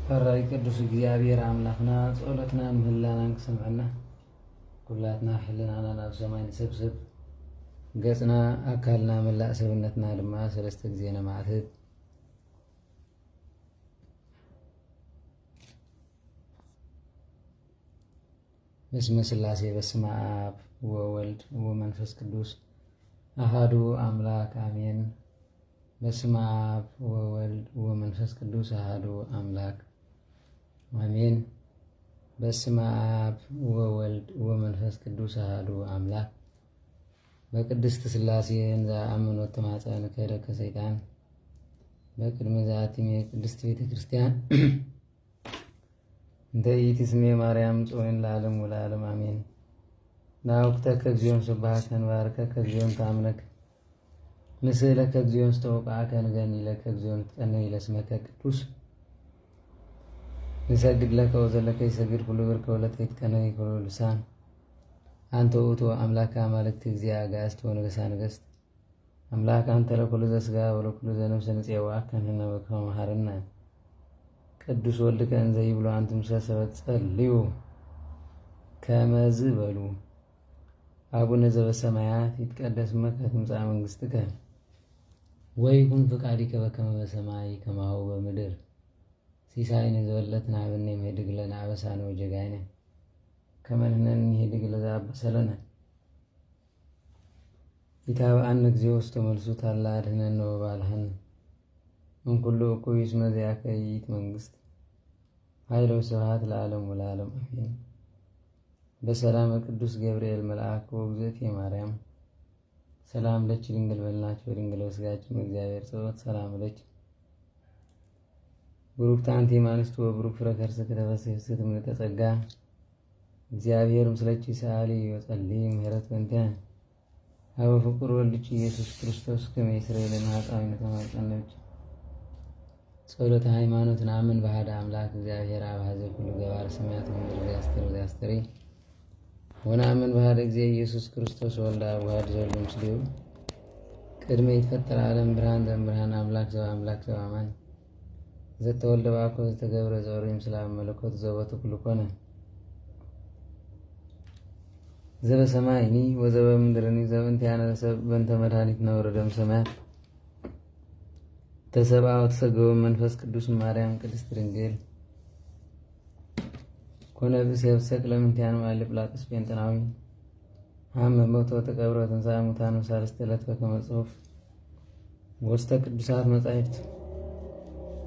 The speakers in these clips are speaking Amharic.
ፈራይ ቅዱስ እግዚአብሔር አምላክና ጸሎትና ምህላና ንክሰምዐና ኩላትና ሕልናና ናብ ሰማይ ንሰብስብ ገጽና አካልና መላእ ሰብነትና ድማ ሰለስተ ጊዜ ነማዕትት በስመ ሥላሴ በስመ አብ ወወልድ ወመንፈስ ቅዱስ አሃዱ አምላክ አሜን። በስመ አብ ወወልድ ወመንፈስ ቅዱስ አሃዱ አምላክ አሜን። በስመ አብ ወወልድ ወመንፈስ ቅዱስ አሃዱ አምላክ በቅድስት ሥላሴ እንዘ አምኖት ተማፀን ከደከ ሰይጣን በቅድመ ዛቲም የቅድስት ቤተ ክርስቲያን እንተ ኢቲ ስሜ ማርያም ጽዮን ለዓለም ወለዓለም አሜን። ናውክተከ እግዚኦን ስብሐከ ንባርከከ እግዚኦን ተአምነከ ንስእለከ እግዚኦን ስተወቃዓከ ንገኒለከ እግዚኦን ትቀነይ ለስመከ ቅዱስ ንሰግድ ለከ ወዘለከ ይሰግድ ኩሉ ብርከ ወለተ ይትቀነይ ኩሉ ልሳን አንተ ውእቱ አምላከ አማልክት እግዚአ አጋእዝት ወነገሳ ነገሥት አምላክ አንተ ለኩሉ ዘሥጋ ወለኩሉ ዘነፍስ ንፄዋከ ንሕነወከ መሐረነ ቅዱስ ወልድከ እንዘ ይብሎ አንትሙሰ ሰበእ ጸልዩ ከመዝ በሉ አቡነ ዘበሰማያት ይትቀደስ ስምከ ትምጻእ መንግሥትከ ወይኩን ፈቃድከ በከመ በሰማይ ከማሁ በምድር ሲሳይነ ዘለለትነ ሀበነ ኅድግ ለነ አበሳነ ወጌጋየነ ከመ ንሕነኒ ኅድግ ለዘአበሰለነ ኢታብአነ እግዚኦ ውስተ መልሱት አላ አድኅነነ ወባልሐነ እምኩሉ እኩይ እስመ ዚአከ ይእቲ መንግሥት ኃይለ ወስብሐት ለዓለሙ ወለዓለሙ አሜን። በሰላም ቅዱስ ገብርኤል መልአክ ወእግዝእትየ ማርያም ሰላም ለኪ ድንግል በልናቸው ድንግል በሥጋችን እግዚአብሔር ጸሎት ሰላም ለኪ ቡሩክት አንቲ እምአንስቱ ወቡሩክ ፍሬ ከርሥኪ ተፈሥሒ ፍስሕት እምኔተ ጸጋ እግዚአብሔር ምስለኪ ሰአሊ ወጸልዪ ምህረት በእንቲአነ አበ ፍቁር ወልድኪ ኢየሱስ ክርስቶስ ከመ ይስረይ ለነ ኃጣውኢነ ተማጸነብኪ ጸሎተ ሃይማኖት ነአምን በአሐደ አምላክ እግዚአብሔር አብ ኀዘ ኩሉ ገባረ ሰማያት ወምድር ዘያስተሪ ወነአምን በአሐደ እግዚእ ኢየሱስ ክርስቶስ ወልደ አብ ዋሕድ ዘሎ ምስሌሁ ቅድመ ይትፈጠር ዓለም ብርሃን ዘእምብርሃን አምላክ ዘበአምላክ ዘበአማን ዘተወልደ በአኮ ዘተገብረ ዘወርይ ምስለ አብ መለኮት ዘቦቱ ኩሉ ኮነ ዘበሰማይኒ ወዘበምድርኒ ዘበእንቲአነ በእንተ መድኃኒትነ ወረደ እምሰማያት ተሰብአ ወተሰገወ መንፈስ ቅዱስ ማርያም ቅድስት ድንግል ኮነ ብእሲተ ሰቅለ እምእንቲአነ መዋዕለ ጲላጦስ ጴንጤናዊ ሀመ ሞተ ወተቀብረ ወተንሥአ እሙታን በሳልስት ዕለት በከመ ጽሑፍ ውስተ ቅዱሳት መጻሕፍት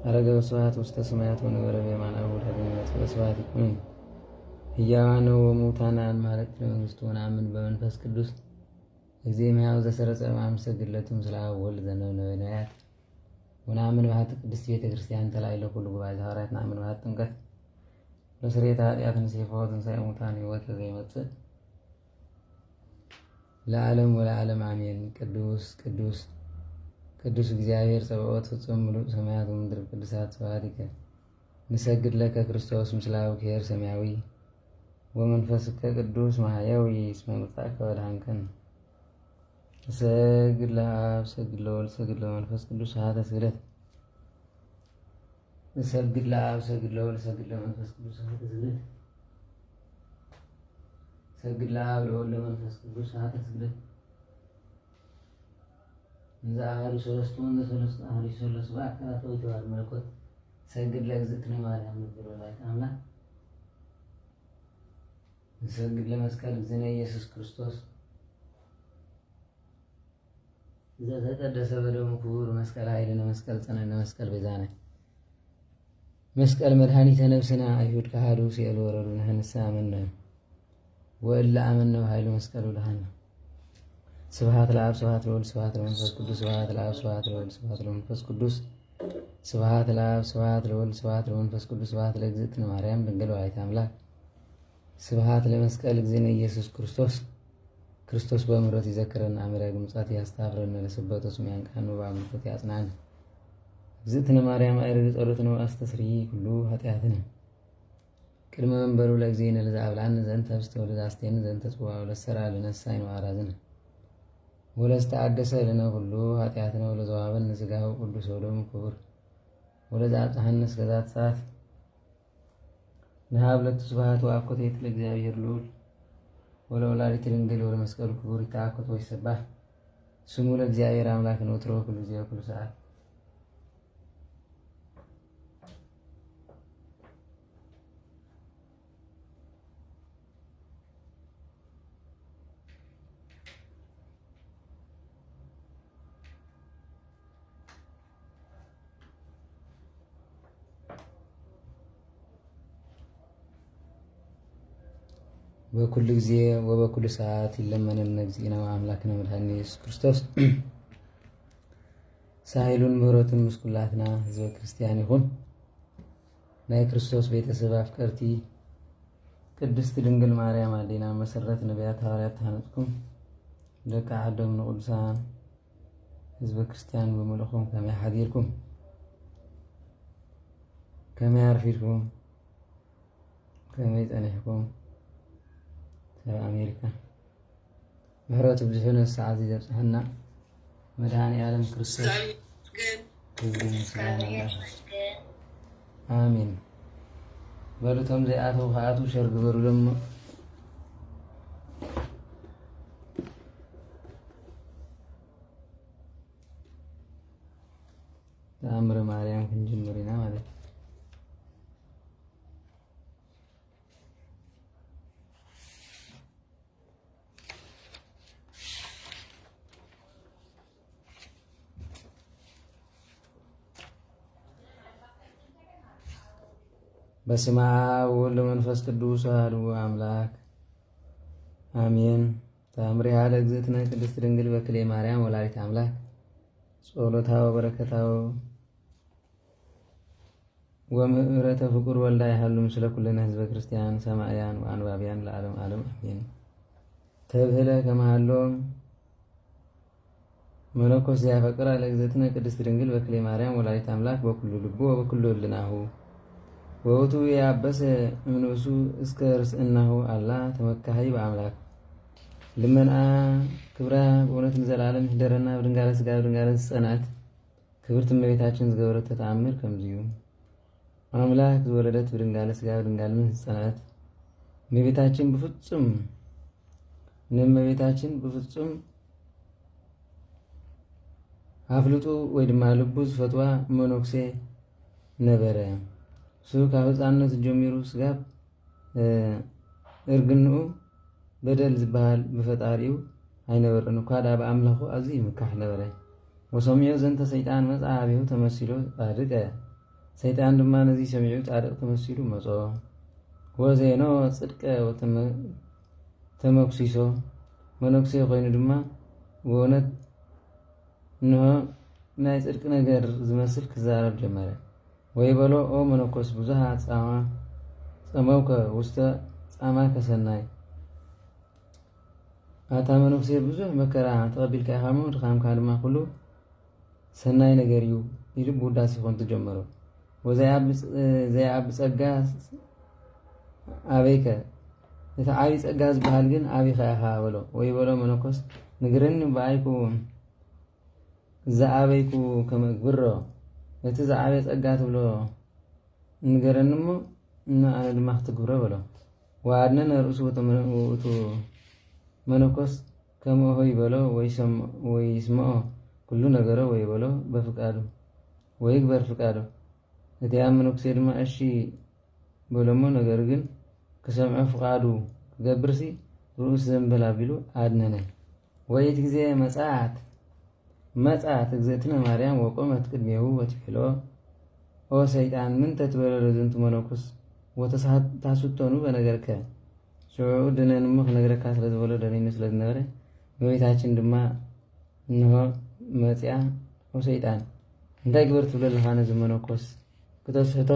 አረገ በስብሐት ውስተ ሰማያት ወነበረ በየማነ አቡሁ ዳግመ ይመጽእ በስብሐት ይኩን ሕያዋነ ወሙታነ አማልክት ለመንግሥቱ ወነአምን በመንፈስ ቅዱስ እግዚእ እምሕያው ዘሰረጸ በአምሰግድ ለቱ ምስለ አብ ወወልድ ዘነብብ ነቢያት ወነአምን በኃጢ ቅድስት ቤተ ክርስቲያን ተላዕለ ኩሉ ጉባኤ ሐዋርያት ነአምን በኃጢ ጥምቀት ለስርየተ ኃጢአት ንሴፈ ወትንሣኤ ሙታን ሕይወት ዘኢይመጽእ ለዓለም ወለዓለም አሜን። ቅዱስ ቅዱስ ቅዱስ እግዚአብሔር ጸባኦት ፍጹም ምሉእ ሰማያት ወምድር ቅዱሳት ስብሐቲከ ንሰግድ ለከ ክርስቶስ ምስለ አብክሔር ሰማያዊ ወመንፈስከ ቅዱስ ማሕየዊ እስመ ምጽአከ ወድኃንከነ ሰግድ ለአብ ሰግድ ለወልድ ሰግድ ለመንፈስ ቅዱስ ስብሐተ ስግደት ሰግድ ለአብ ሰግድ ለወልድ ሰግድ ለመንፈስ ቅዱስ ስብሐተ ስግደት ሰግድ ለአብ ለወልድ ለመንፈስ ቅዱስ ስብሐተ ስግደት እንዘ አሐዱ ሰለስቱ ወንዘ ሰለስቱ አሐዱ ሰለስቱ በአካላቱ ወተዋሕዶ መለኮት ሰግድ ለእግዝእትነ ማርያም ንግር ወላዲተ አምላክ ሰግድ ለመስቀል እግዚእነ ኢየሱስ ክርስቶስ ዘተቀደሰ በደሙ ክቡር መስቀል ኃይልነ መስቀል ጽንዕነ መስቀል ቤዛነ መስቀል መድኃኒተ ነፍስነ አይሁድ ከሃዱ ሲእሉ ወረዱ ንሕነሰ አመነ ወእለ አመነ በኃይሉ መስቀሉ ድኃነ ስብሐት ለአብ ስብሐት ለወልድ ስብሐት ለመንፈስ ቅዱስ ስብሐት ለአብ ስብሐት ለወልድ ስብሐት ለመንፈስ ቅዱስ ስብሐት ለአብ ስብሐት ለወልድ ስብሐት ለመንፈስ ቅዱስ ስብሐት ለእግዝእትነ ማርያም ድንግል ወላዲተ አምላክ ስብሐት ለመስቀል እግዚእነ ኢየሱስ ክርስቶስ ክርስቶስ በምሕረቱ ይዘክረና አምላክ ምጽአት ያስተፍረነ ለስበቱ ስም ያንቃኑ በአምልኮት ያጽናን እግዝእትነ ማርያም አይረግ ጸሎትነ ወአስተስሪ ሁሉ ኃጢአትነ ቅድመ መንበሩ ለእግዚእነ ለዘአብልዐነ ዘንተ ኅብስተ ወለዘአስቴነ ዘንተ ጽዋዕ ወለሰራ ለነሳይነ ወአራዝነ ወለዘተአደሰ ለነ ሁሉ ኃጢአትነ ወለዘወሀበነ ሥጋሁ ቅዱስ ወደሙ ክቡር ወለዘአብጽሐነ እስከ ዛቲ ሰዓት ንሃብለቱ ስብሐት ወአኮቴት ለእግዚአብሔር ልዑል ወለወላዲቱ ድንግል ወለመስቀሉ ክቡር ይትአኮት ወይሰባህ ስሙ ለእግዚአብሔር አምላክ ወትሮ ኩሉ ጊዜ ወኩሉ ሰዓት። በኩሉ ጊዜ ወበኩሉ ሰዓት ይለመነነ እግዚእነ ወአምላክነ መድኃኒነ ኢየሱስ ክርስቶስ ሳይሉን ምሕረቱን ምስኩላትና ህዝበ ክርስቲያን ይሁን ናይ ክርስቶስ ቤተሰብ አፍቀርቲ ቅድስት ድንግል ማርያም አዴና መሰረት ነቢያት ሐዋርያት ታነጥኩም ደቂ ዓዶም ንቅዱሳን ህዝበ ክርስቲያን ብምልኹም ከመይ ሓዲርኩም ከመይ ኣርፊድኩም ከመይ ፀኒሕኩም ሰብ ኣሜሪካ ምሕረቱ ብዙሕን ሰዓት ዘብፅሐና መድኃኔ ዓለም ክርስቶስ ክብሪ ምስጋና አሜን። በሉቶም ዘይኣተው ከኣቱ ሸር ግበሩ ደሞ ተኣምረ ማርያም ክንጅምር ኢና ማለት እዩ። በስመ አብ ወወልድ ወመንፈስ ቅዱስ አሐዱ አምላክ አሜን። ተአምሪሃ ለእግዝእትነ ቅድስት ድንግል በክሌ ማርያም ወላዲተ አምላክ ጸሎታ ወበረከታው ወምሕረተ ፍቁር ወልዳ ይሃሉ ምስለ ኩልነ ህዝበ ክርስቲያን ሰማዕያን ወአንባቢያን ለዓለም ዓለም አሜን። ተብህለ ከመሃሎ መነኮስ ዘያፈቅራ ለእግዝእትነ ቅድስት ድንግል በክሌ ማርያም ወላዲተ አምላክ በኩሉ ልቡ ወበኩሉ ህልናሁ ወውቱ ያበሰ እምንእሱ እስከ ርስእናሁ አላ ተመካሂ በአምላክ ልመና ክብራ በእውነት ዘላለም ይደረና በድንጋለ ስጋ በድንጋለ ጸናት ክብርት እመቤታችን ዝገበረተ ተአምር ከምዚዩ አምላክ ዝወለደት በድንጋለ ስጋ በድንጋለ ጸናት እመቤታችን በፍጹም አፍልጡ ወይ ድማ ልቡ ዝፈትዋ መነኩሴ ነበረ። እሱ ካብ ህፃንነቱ ጀሚሩ ስጋብ እርግንኡ በደል ዝበሃል ብፈጣሪኡ ኣይነበረን እኳ ዳ ብኣምላኹ ኣዝዩ ይምካሕ ነበረ። ወሰሚዑ ዘንተ ሰይጣን መፅአ ኣብሁ ተመሲሉ ጻድቀ ሰይጣን ድማ ነዚ ሰሚዑ ጻድቅ ተመሲሉ መጾ ወዘይኖ ጽድቀ ተመኩሲሶ መነኩሴ ኮይኑ ድማ ብእውነት እንሆ ናይ ጽድቂ ነገር ዝመስል ክዛረብ ጀመረ። ወይበሎ ኦ መነኮስ ብዙሃ ጻማ ጸመውከ ውስተ ጻማከ ሰናይ ኣታ መነኩሴ ብዙሕ መከራ ተቐቢልካ ኢኻ እሞ ድኻምካ ድማ ኩሉ ሰናይ ነገር እዩ ኢሉ ብውዳሴ ይኾን ተጀመሮ። ወዘይዓቢ ጸጋ ኣበይከ እቲ ዓብዪ ጸጋ ዝበሃል ግን ኣበይካ ኢኻ በሎ። ወይበሎ መነኮስ ንግረኒ በኣይኩ ዝኣበይኩ ከመ እግብሮ እቲ ዝዓበየ ጸጋ ትብሎ ንገረኒ እሞ ኣነ ድማ ክትግብሮ በሎ። ወኣድነነ ርእሱ ውእቱ መነኮስ ከምኦሆ ይበሎ ወይስምዖ ኩሉ ነገሮ ወይበሎ በፍቃዱ ወይግበር ፍቃዱ። እቲ ኣብ መነኩሴ ድማ እሺ በሎሞ ነገር ግን ክሰምዖ ፍቃዱ ክገብርሲ ርእሱ ዘንበል ኣቢሉ ኣድነነ። ወይቲ ግዜ መጻት እግዝእትነ ማርያም ወቆመት ቅድሜሁ ወትቤሎ ኦ ሰይጣን ምንተ ትበለሎ ዝንቱ መነኩስ ወተሳታሱቶኑ በነገርከ ሽዑ ድነን እሞ ክነግረካ ስለዝበሎ ደኒኑ ስለዝነበረ እመቤታችን ድማ እንሆ መፂያ ኦ ሰይጣን እንታይ ግበር ትብሎ ኣለኻ ነዚ መነኮስ ክተስሕቶ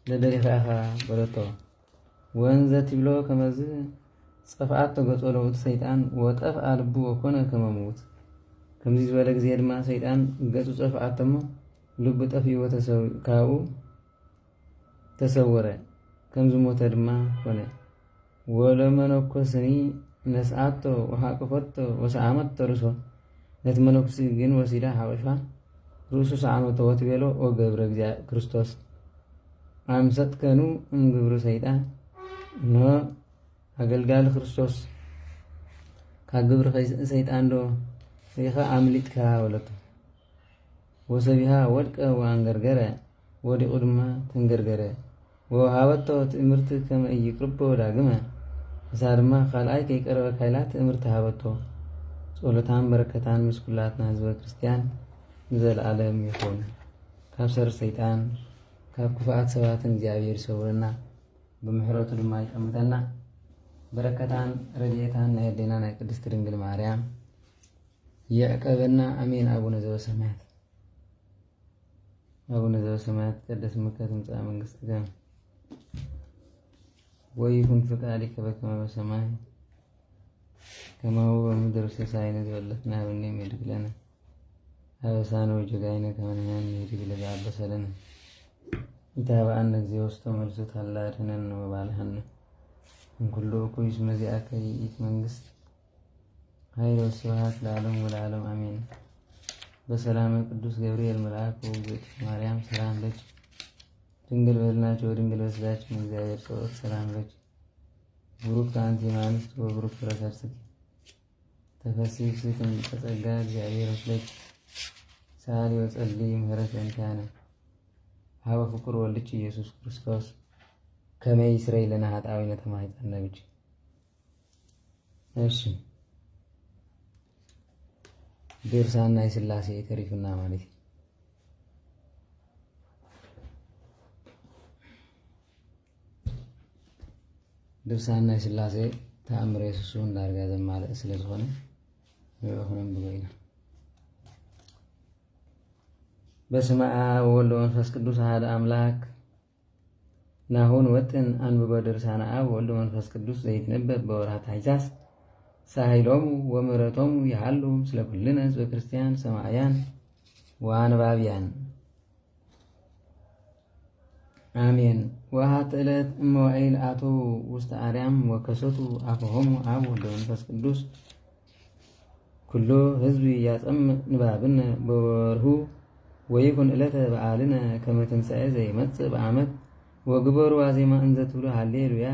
ለደሊኻ ኢኻ በለቶ። ወንዘ ትብሎ ከመዝ ፀፍኣት ተገጸሎ እቲ ሰይጣን ወጠፍኣ ልቡ ወኮነ ከመምውት ከምዚ ዝበለ ግዜ ድማ ሰይጣን ገጹ ፀፍኣት እሞ ልቡ ጠፊኡ ካብኡ ተሰወረ ከምዚ ሞተ ድማ ኮነ። ወለመነኮስኒ ነስኣቶ ወሓቅፈቶ ወሰዓመቶ ርእሶ ነቲ መነኩሲ ግን ወሲዳ ሓቂፋ ርእሱ ሰዓመቶ ወትቤሎ ኦ ገብረ ክርስቶስ ኣምሰጥከኑ እምግብሪ ሰይጣን እንሆ ኣገልጋሊ ክርስቶስ ካብ ግብሪ ሰይጣን ዶ ኢኻ ኣምሊጥካ በለቶ። ወሰቢሃ ወድቀ ወኣንገርገረ ወዲቑ ድማ ተንገርገረ ወሃበቶ ትእምርቲ ከመ ኢይቅርቦ ዳግመ እሳ ድማ ካልኣይ ከይቀረበ ካይላት ትእምርቲ ሃበቶ። ጸሎታን በረከታን ምስ ኩላትና ህዝበ ክርስቲያን ንዘለዓለም ይኹን። ካብ ሰር ሰይጣን ካብ ክፉኣት ሰባትን እግዚኣብሔር ይሰውረና ብምሕረቱ ድማ ይጠምተና። በረከታን ረድኤታን ናይ ኣዴና ናይ ቅድስቲ ድንግል ማርያም ይዕቀበና አሜን። አቡነ ዘበሰማያት ይትቀደስ ስምከ ትምጻእ መንግሥትከ ويكن فقادك بكما بسماء كما هو بمدر سيساين ذولتنا والنيم يدك لنا أبسان وجقاين كما نهان يدك لذا عبس لنا إتابع أنك زي وستمر ست هلاتنا وبالهن من كله كويس مزيئك يئيت منقست هاي والسوهات لعلم والعالم أمين بسلام القدوس جبريل ملعاك وبيت مريم سلام لك ድንግል በልናቸው ድንግል በስጋችን እግዚአብሔር ጸሎት ሰላም ለኪ ብሩክ አንቲ እምአንስት ወብሩክ ፍሬ ከርሥኪ ተፈሥሒ ፍሥሕት ተጸጋ እግዚአብሔር ምስለኪ ሳሊ ወጸልይ ምህረት እንቲአነ ሀበ ፍቁር ወልድኪ ኢየሱስ ክርስቶስ ከመ ይስረይ ለነ ኃጣውኢነ ተማኅፀነ ብኪ። እሺ ድርሳነ ሥላሴ ተሪፍና ማለት ድርሳነ ሥላሴ ተአምረ ኢየሱስ እንዳርጋ ዘማለ ስለዝሆነ ሆነም ብሎይና በስመ አብ ወወልድ ወመንፈስ ቅዱስ አሐዱ አምላክ ናሁን ወጥን አንብበ ድርሳነ አብ ወወልድ ወመንፈስ ቅዱስ ዘይትነበብ በወርኃ ታኅሣሥ ሳይሎሙ ወምህረቶሙ ያህሉ ስለ ኩልነ ሕዝበ ክርስቲያን ሰማዕያን ወአንባብያን አሜን። ወሀት ዕለት እመዋዕል አቶ ውስተ አርያም ወከሰቱ አፈሆሙ አብ ወወልድ ወመንፈስ ቅዱስ ኩሎ ሕዝብ ያጸምዕ ንባብነ በወርሁ ወይኩን ዕለተ በዓልነ ከመ ትንሣኤ ዘይመጽእ በዓመት ወግበሩ ዋዜማ እንዘ ትብሉ ሃሌሉያ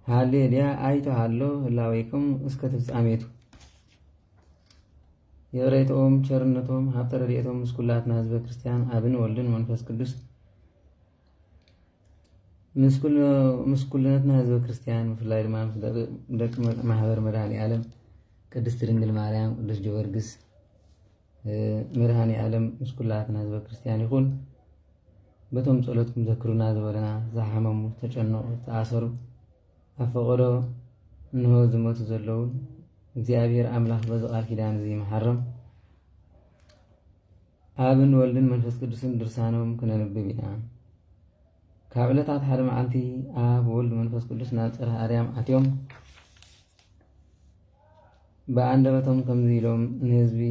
ሃሌሉያ አይተሃሎ ህላዌክሙ እስከ ፍጻሜቱ። የበረከቶም ቸርነቶም ሀብተ ረድኤቶም ምስኩላትና ሕዝበ ክርስቲያን አብን ወልድን መንፈስ ቅዱስ ምስኩልነትና ሕዝበ ክርስቲያን ብፍላይ ድማ ደቂ ማህበር መድኃኔ ዓለም ቅድስት ድንግል ማርያም ቅዱስ ጊዮርጊስ መድኃኔ ዓለም ምስኩላትና ሕዝበ ክርስቲያን ይኹን። በቶም ጸሎትኩም ዘክሩና ዝበለና ዝሓመሙ ተጨነቁ ተኣሰሩ ኣፈቆዶ እንሆ ዝሞቱ ዘለውን እግዚአብሔር አምላክ በዚ ቃል ኪዳን እዚ መሐረም አብን ወልድን መንፈስ ቅዱስን ድርሳኖም ክነንብብ ኢና። ካብ ዕለታት ሓደ መዓልቲ አብ ወልድ መንፈስ ቅዱስ ናብ ጽርሐ አርያም ኣትዮም በአንደበቶም ከምዚ ኢሎም ንህዝቢ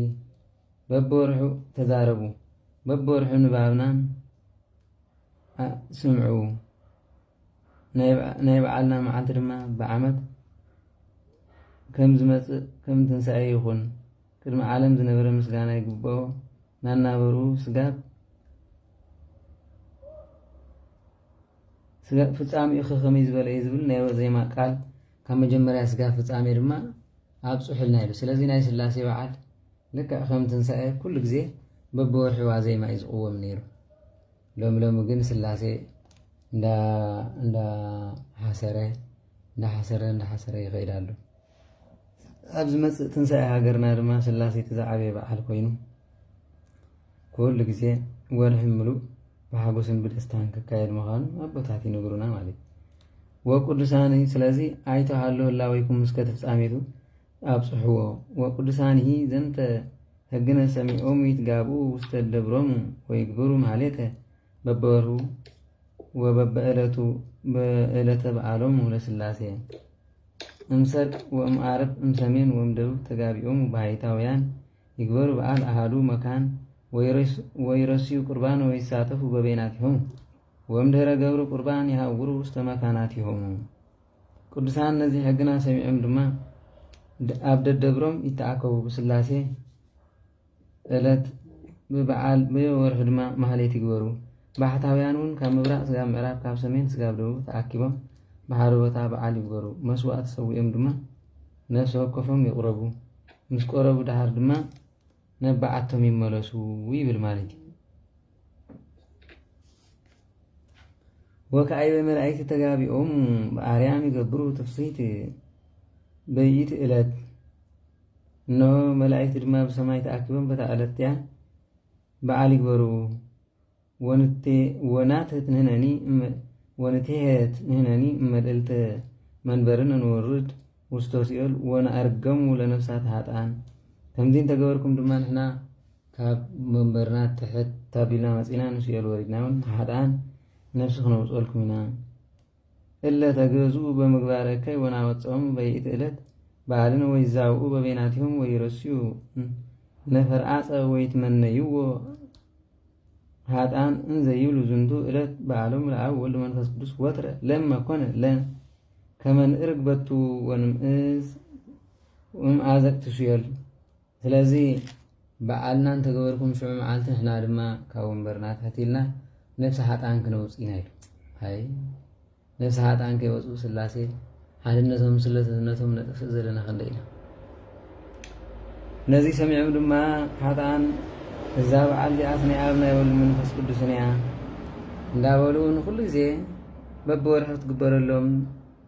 በብወርሑ ተዛረቡ፣ በብወርሑ ንባብናን ስምዑ። ናይ በዓልና መዓልቲ ድማ ብዓመት ከም ዝመጽእ ከም ትንሣኤ ይኹን። ቅድሚ ዓለም ዝነበረ ምስጋና ይግብኦ ናናበሩ ስጋብ ፍጻሜኡ ከመይ ዝበለ እዩ ዝብል ናይ ወዜማ ቃል ካብ መጀመርያ ስጋብ ፍጻሜ ድማ ኣብ ጽሑልና ኢሉ። ስለዚ ናይ ሥላሴ በዓል ልክዕ ከም ትንሣኤ ኩሉ ግዜ በብወርሒ ዋዜማ እዩ ዝቕወም ነይሩ። ሎሚ ግን ሥላሴ እንዳሓሰረ ይኸይድ ኣሎ። ኣብ ዝመጽእ ትንሣኤ ሃገርና ድማ ሥላሴ ተዛዓበየ በዓል ኮይኑ ኩሉ ግዜ ወርሒ ምሉእ ብሓጎስን ብደስታን ክካየድ ምዃኑ ኣቦታት ይነግሩና ማለት እዩ። ወቅዱሳን ስለዚ አይተሃሎ ህላዌክሙ እስከ ፍጻሜቱ ኣብጽሕዎ ወቅዱሳን ዘንተ ሕግነ ሰሚዖም ይትጋብኡ ውስተ ደብሮም ወይግብሩ ማሕሌተ በበወርሁ ወበበዕለቱ በዕለተ በዓሎሙ ለሥላሴ እምሰርቅ ወእምዓረብ እምሰሜን ወእምደቡብ ተጋቢኦም ባሕታውያን ይግበሩ በዓል አሃዱ መካን ወይረስዩ ቁርባን ወይሳተፉ በበይናቲሆሙ ወእምድኅረ ገብሩ ቁርባን ይሃውሩ ውስተ መካናቲሆሙ። ቅዱሳን ነዚ ሕግና ሰሚዖም ድማ ኣብ ደደብሮም ይተኣከቡ ብሥላሴ ዕለት ብበዓል ብወርሒ ድማ ማህሌት ይግበሩ። ባሕታውያን እውን ካብ ምብራቅ ስጋብ ምዕራብ ካብ ሰሜን ስጋብ ደቡብ ተኣኪቦም ብሓደ ቦታ በዓል ይግበሩ። መስዋዕት ሰዊኦም ድማ ነፍሲ ወከፎም ይቁረቡ። ምስ ቆረቡ ድሓር ድማ ነባዓቶም ይመለሱ ይብል ማለት እዩ። ወከዓይበ መላእክቲ ተጋቢኦም በአርያም ይገብሩ ትፍስሕት በይእቲ ዕለት። እነሆ መላእክቲ ድማ ብሰማይ ተኣኪቦም በታ ዕለት እያ በዓል ይግበሩ። ወናትህት ንሕነኒ እመልዕልተ መንበርን እንወርድ ውስተ ሲኦል ወነአርገሙ ለነፍሳት ሃጣን። ከምዚ እንተገበርኩም ድማ ንሕና ካብ መንበርና ትሕት ታቢልና መፂና ንሲኦል ወሪድና እውን ሃጣን ነፍሲ ክነውፀልኩም ኢና እለ ተገዝኡ በምግባረከይ ወናወፅኦም በይእቲ ዕለት በዓልን ወይዛብኡ በቤናቲሆም ወይረስዩ ነፈርዓፀ ወይትመነይዎ ሃጣን እንዘይብሉ ዝንቱ ዕለት በዓሎም ለአብ ወልድ መንፈስ ቅዱስ ወትረ ለማ ኮነ ከመንእርግ በቱ ወንምእዝ አዘቅትሽየል። ስለዚህ በዓልና እንተገበርኩም ሽዑ መዓልቲ ንሕና ድማ ካብ ወንበርና ትሕቲልና ነፍሲ ሃጣን ክነውፅኢና ኢሉ አይ ነፍሲ ሃጣን ከይወፅኡ ስላሴ ሓድነቶም ስለትነቶም ነጥፍእ ዘለና ክንደ ኢና። ነዚ ሰሚዑ ድማ ሃጣን እዛ በዓል ዚኣት ናይ ኣብ ናይ ወልድ መንፈስ ቅዱስን እያ እንዳበሉ ንኩሉ ግዜ በብወርሒ ትግበረሎም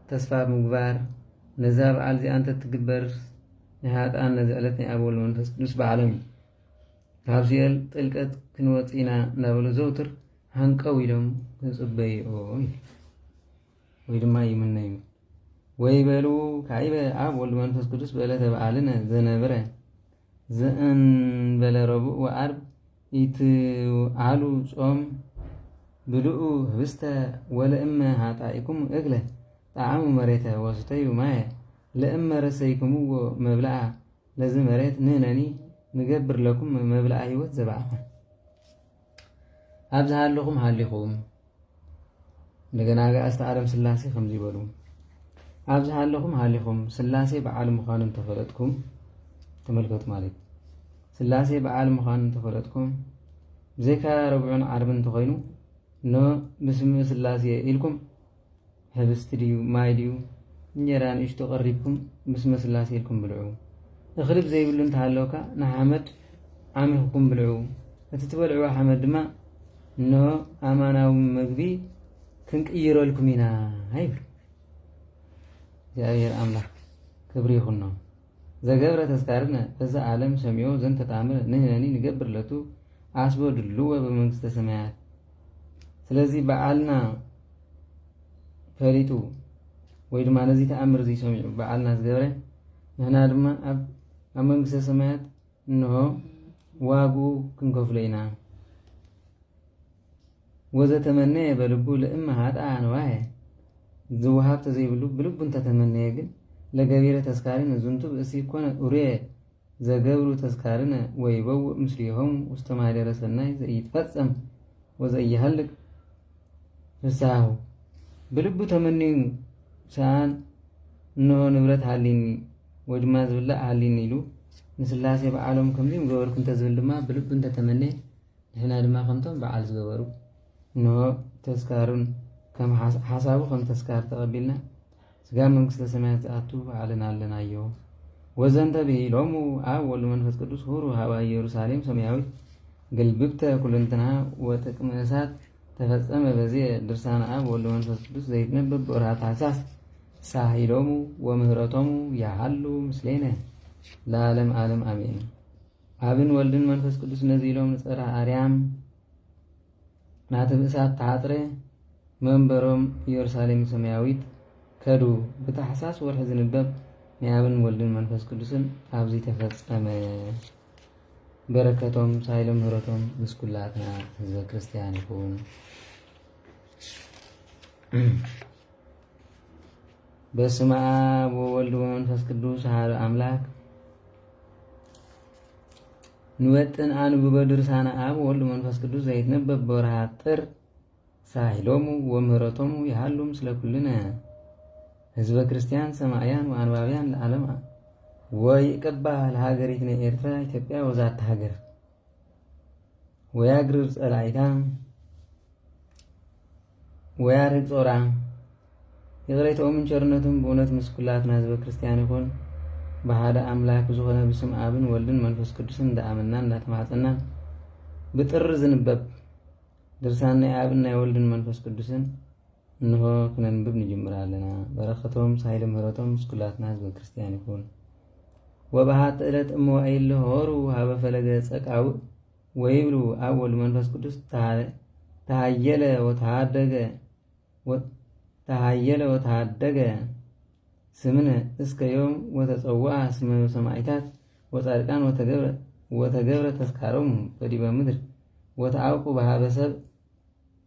ተስፋ ምግባር ነዛ በዓል እዚኣ እንተትግበር ናይ ሃጣን ነዚ ዕለት ናይ ኣብ ወልድ መንፈስ ቅዱስ በዓሎም እዩ። ካብ ሲአል ጥልቀት ክንወፅ ኢና እንዳበሉ ዘውትር ሃንቀው ኢሎም ክፅበይኦ ወይ ድማ ይምነዩ ወይ በሉ ካይበ ኣብ ወልድ መንፈስ ቅዱስ በዕለተ በዓልነ ዘነበረ ዘእንበለ ረቡዕ ወዓርብ ይትዓሉ ጾም ብልኡ ህብስተ ወለእመ ሃጣኢኩም እክለ ጣዕሙ መሬተ ወስተዩ ማየ ለእመ ረሰይኩምዎ መብልዓ ለዚ መሬት ንህነኒ ንገብር ለኩም መብልዓ ህይወት ዘበዓኸ። ኣብዚ ሃለኹም ሃሊኹም እንደገና ጋእዝተ ዓለም ስላሴ ከምዚ ይበሉ ኣብዚ ሃለኹም ሃሊኹም ስላሴ በዓል ምዃኑ እንተፈለጥኩም ተመልከቱ ማለት ስላሴ በዓል ምዃኑ እንተፈለጥኩም ብዘይካ ረብዑን ዓርብን እንተኮይኑ ኖ ብስም ስላሴ ኢልኩም ህብስቲ ድዩ ማይ ድዩ እንጀራ ንእሽቶ ቀሪብኩም ብስመ ስላሴ ኢልኩም ብልዑ። እኽሊ ብዘይብሉ እንተሃለውካ ንሓመድ ዓሚኽኩም ብልዑ። እቲ ትበልዕዎ ሓመድ ድማ እንሆ ኣማናዊ ምግቢ ክንቅይረልኩም ኢና ይብሉ። እግዚአብሔር አምላክ ክብሪ ይኹኖ ዘገብረ ተስካርነ በዛ ዓለም ሰሚዮ ዘንተ ተአምረ ንህነኒ ንገብር ለቱ አስቦ ድልዎ በመንግስተ ሰማያት። ስለዚህ በዓልና ፈሊጡ ወይ ድማ ነዚ ተአምር እዚ ሰሚዑ በዓልና ዝገበረ ንሕና ድማ ኣብ መንግስተ ሰማያት እንሆ ዋጉ ክንከፍሎ ኢና። ወዘተመነየ በልቡ ለእመ ሃጥአ ንዋየ ዝውሃብ ተዘይብሉ ብልቡ እንተተመነየ ግን ለገቢረ ተስካሪነ ዝንቱ ብእሲ ኮነ ኡርየ ዘገብሩ ተስካሪነ ወይበውእ ምስሊሆም ውስተ ማህደረ ሰናይ ዘኢትፈጸም ወዘኢሃልቅ ፍስሓሁ። ብልቡ ተመኒዩ ሰኣን እንሆ ንብረት ሃሊኒ ወይ ድማ ዝብላዕ ሃሊኒ ኢሉ ንስላሴ በዓሎም ከምዚ ገበርኩ እንተዝብል ድማ ብልቡ እንተተመነየ ንሕና ድማ ከምቶም በዓል ዝገበሩ እንሆ ተስካሩን ከም ሓሳቡ ከም ተስካር ተቐቢልና ስጋ መንግስተ ሰማያት ዝኣቱ በዓልን ኣለናዮ። ወዘንተ ብሂሎሙ ኣብ ወልድ መንፈስ ቅዱስ ሁሩ ሃባ ኢየሩሳሌም ሰማያዊት ግልብብተ ኩልንትና ወጥቅሚ እሳት ተፈጸመ በዚየ ድርሳነ ኣብ ወልድ መንፈስ ቅዱስ ዘይትነበብ ብወርሃ ታኅሳስ ሳሂሎሙ ወምህረቶሙ ያሃሉ ምስሌነ ለዓለም ዓለም አሜን። ኣብን ወልድን መንፈስ ቅዱስ ነዚ ኢሎም ንፀራ ኣርያም ናቲ ብእሳት ተሓጥረ መንበሮም ኢየሩሳሌም ሰማያዊት ከዱ። ብታሕሳስ ወርሒ ዝንበብ ናይ ኣብን ወልድን መንፈስ ቅዱስን ኣብዚ ተፈጸመ። በረከቶም ሳይሎም ምህረቶም ምስ ኩላትና ህዝበ ክርስቲያን ይኹን። በስመ አብ ወወልድ ወመንፈስ ቅዱስ አሐዱ አምላክ። ንወጥን አንብበ ድርሳነ አብ ወወልድ ወመንፈስ ቅዱስ ዘይትነበብ በወርሃ ጥር ሳሂሎሙ ወምህረቶሙ ይሃሉ ምስለ ኩልነ ህዝበ ክርስቲያን ሰማዕያን ወአንባብያን ለዓለም ወይቅባ ለሀገሪትነ ኤርትራ ኢትዮጵያ ወዛተ ሀገር ወያግርር ጸላይታ ወያርግ ጾራ። የቅሬቶምን ቸርነቱም በእውነት ምስ ኩላትና ህዝበ ክርስቲያን ይኹን። በሓደ አምላክ ዝኾነ ብስም አብን ወልድን መንፈስ ቅዱስን እንዳአመና እንዳተማፀናን ብጥር ዝንበብ ድርሳን ናይ አብን ናይ ወልድን መንፈስ ቅዱስን እንሆ ክነንብብ ንጅምር ኣለና። በረከቶም ሳይለ ምህረቶም ምስ ኩላትና ህዝበ ክርስቲያን ይኹን። ወባሃት ዕለት እመዋኢል ሆሩ ሃበ ፈለገ ጸቃውዕ ወይብሉ ኣብ ወልድ መንፈስ ቅዱስ ተሃየለ ወተሃደገ ስምነ እስከ ዮም ወተጸውዐ ስመ ሰማዕታት ወጻድቃን ወተገብረ ተስካሮሙ በዲበ ምድር ወተአውቁ በሃበ ሰብ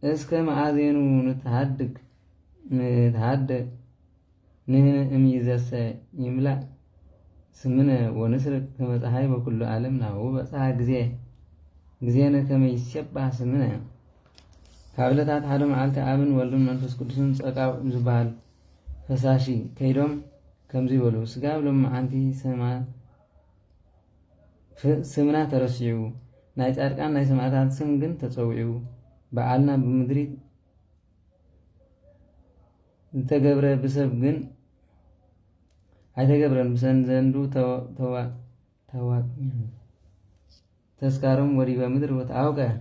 እስከ መዓዜኑ ንተሃድግ نتهدى نهن أميزة يملأ سمنا ونسرق كما تحايب كل عالمنا وبصها جزينا كما يشبه سمنا كابلتات حرم عالت آمن ولدن منفس قدسن سقاو زبال فساشي كيدوم كمزي ولو سقاب لما عانتي سمنا ترسيعو نايت أركان ناي سمعتات سمجن تتصوعو بعالنا بمدريد تقبر بسب جن هاي تقبرن بسن زندو توا تسكارم وري بمدر وتعوقه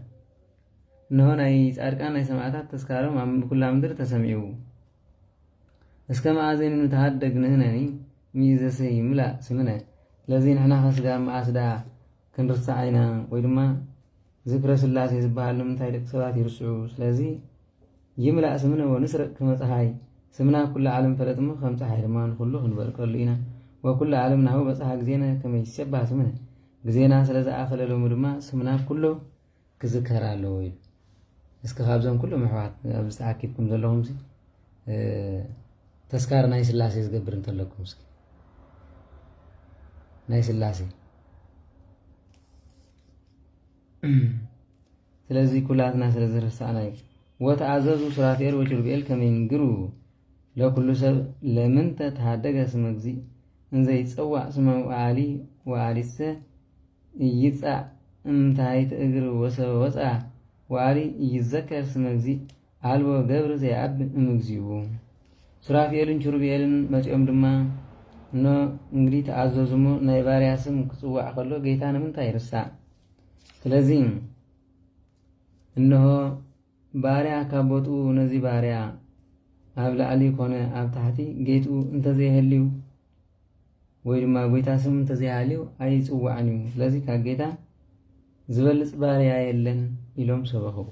نهون أي أركان أي سماعات تسكارم عم بكل عمدر تسمعوا اسكما عزين نتهدق نهناني ميزة سي ملا سمنا لذين حنا خسقا معاسدا كنرسع عينا ويدما ذكر سلاسي زبال لمن تايدك سوات يرسعوا لذي يملا سمنا ونسرق كما تحاي سمنا كل عالم فلتم خمسة حيرمان كله نبارك لينا وكل عالم نهو بصحى جزينا كما يشبه سمنا جزينا سلازا آخر لو مدما سمنا كله كذكر على اسك خابزهم كله محوات بس عاكيبكم زلهم سي تذكار نايس اللاسي يزقبر انت لكم سي نايس اللاسي سلازي كلاتنا سلازي رسعناي وتعززوا سرافير وجربيل كما ينقروا لو كل سب لمن تتحدق اسمك انزي يتصوع اسمه وعالي وعاليسة يتصع امتهايت اقر وسع وعالي يتذكر اسمك عالو قبر زي عب امكزيو سرافيلن شربيلن مجأم دما انو انجري تعززمو نايباري اسم كتصوع خلو قيتان من تايرسع سلازين انه باريا كابوتو نزي باريا أب لعلي كونه أب تحتي جيتو أنت زي هليو ويرما قويتا سم أنت زي هليو أي سوى عنيو لذي كجيتا زبلت باريا يلن يلوم سبخو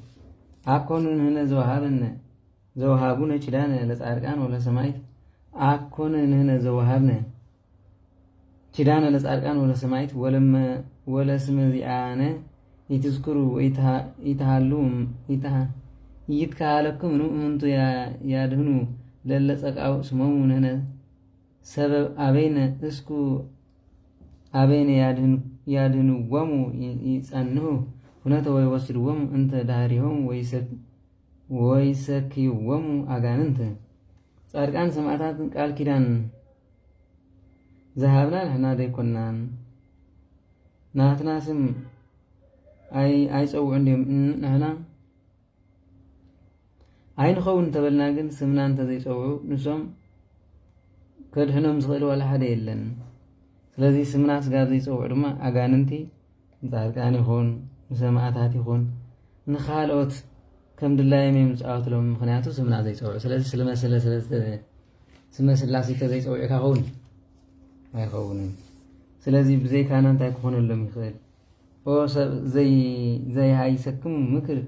أكون هنا زوهابنا كدانا لسأركان ولا سمايت أكون هنا زوهابنا كدانا لسأركان ولا سمايت ولما ولا سمذي أنا يتذكروا يتهالوم يتكالكم منتو يا دهنو للصق أو سمون هنا سبب أبين اسكو أبين يا دهنو ومو يسأنه هنا توي وصل ومو أنت داريهم ويسكي ومو أجان أنت صاركان سمعتات قال كيران ذهبنا نحن ده كنا ناتنا سم أي سو عندهم نحن عين خون تبلنا جن سمنا أنت زي سووا نسوم كدهنهم صغير ولا حدا يلن ስለዚህ ስምናስ ጋር ዘይፀውዑ ድማ ኣጋንንቲ ጻድቃን ይኹን ንሰማዕታት ይኹን ንኻልኦት ከም ድላዮም እዮም ዝፃወትሎም ምክንያቱ ስምና ዘይፀውዑ ስለዚ ስመስላሲ ተዘይፀውዑካ ኸውን ኣይኸውንን ስለዚ ብዘይካና እንታይ ክኾነሎም ይኽእል ሰብ ዘይሃይሰክሙ ምክር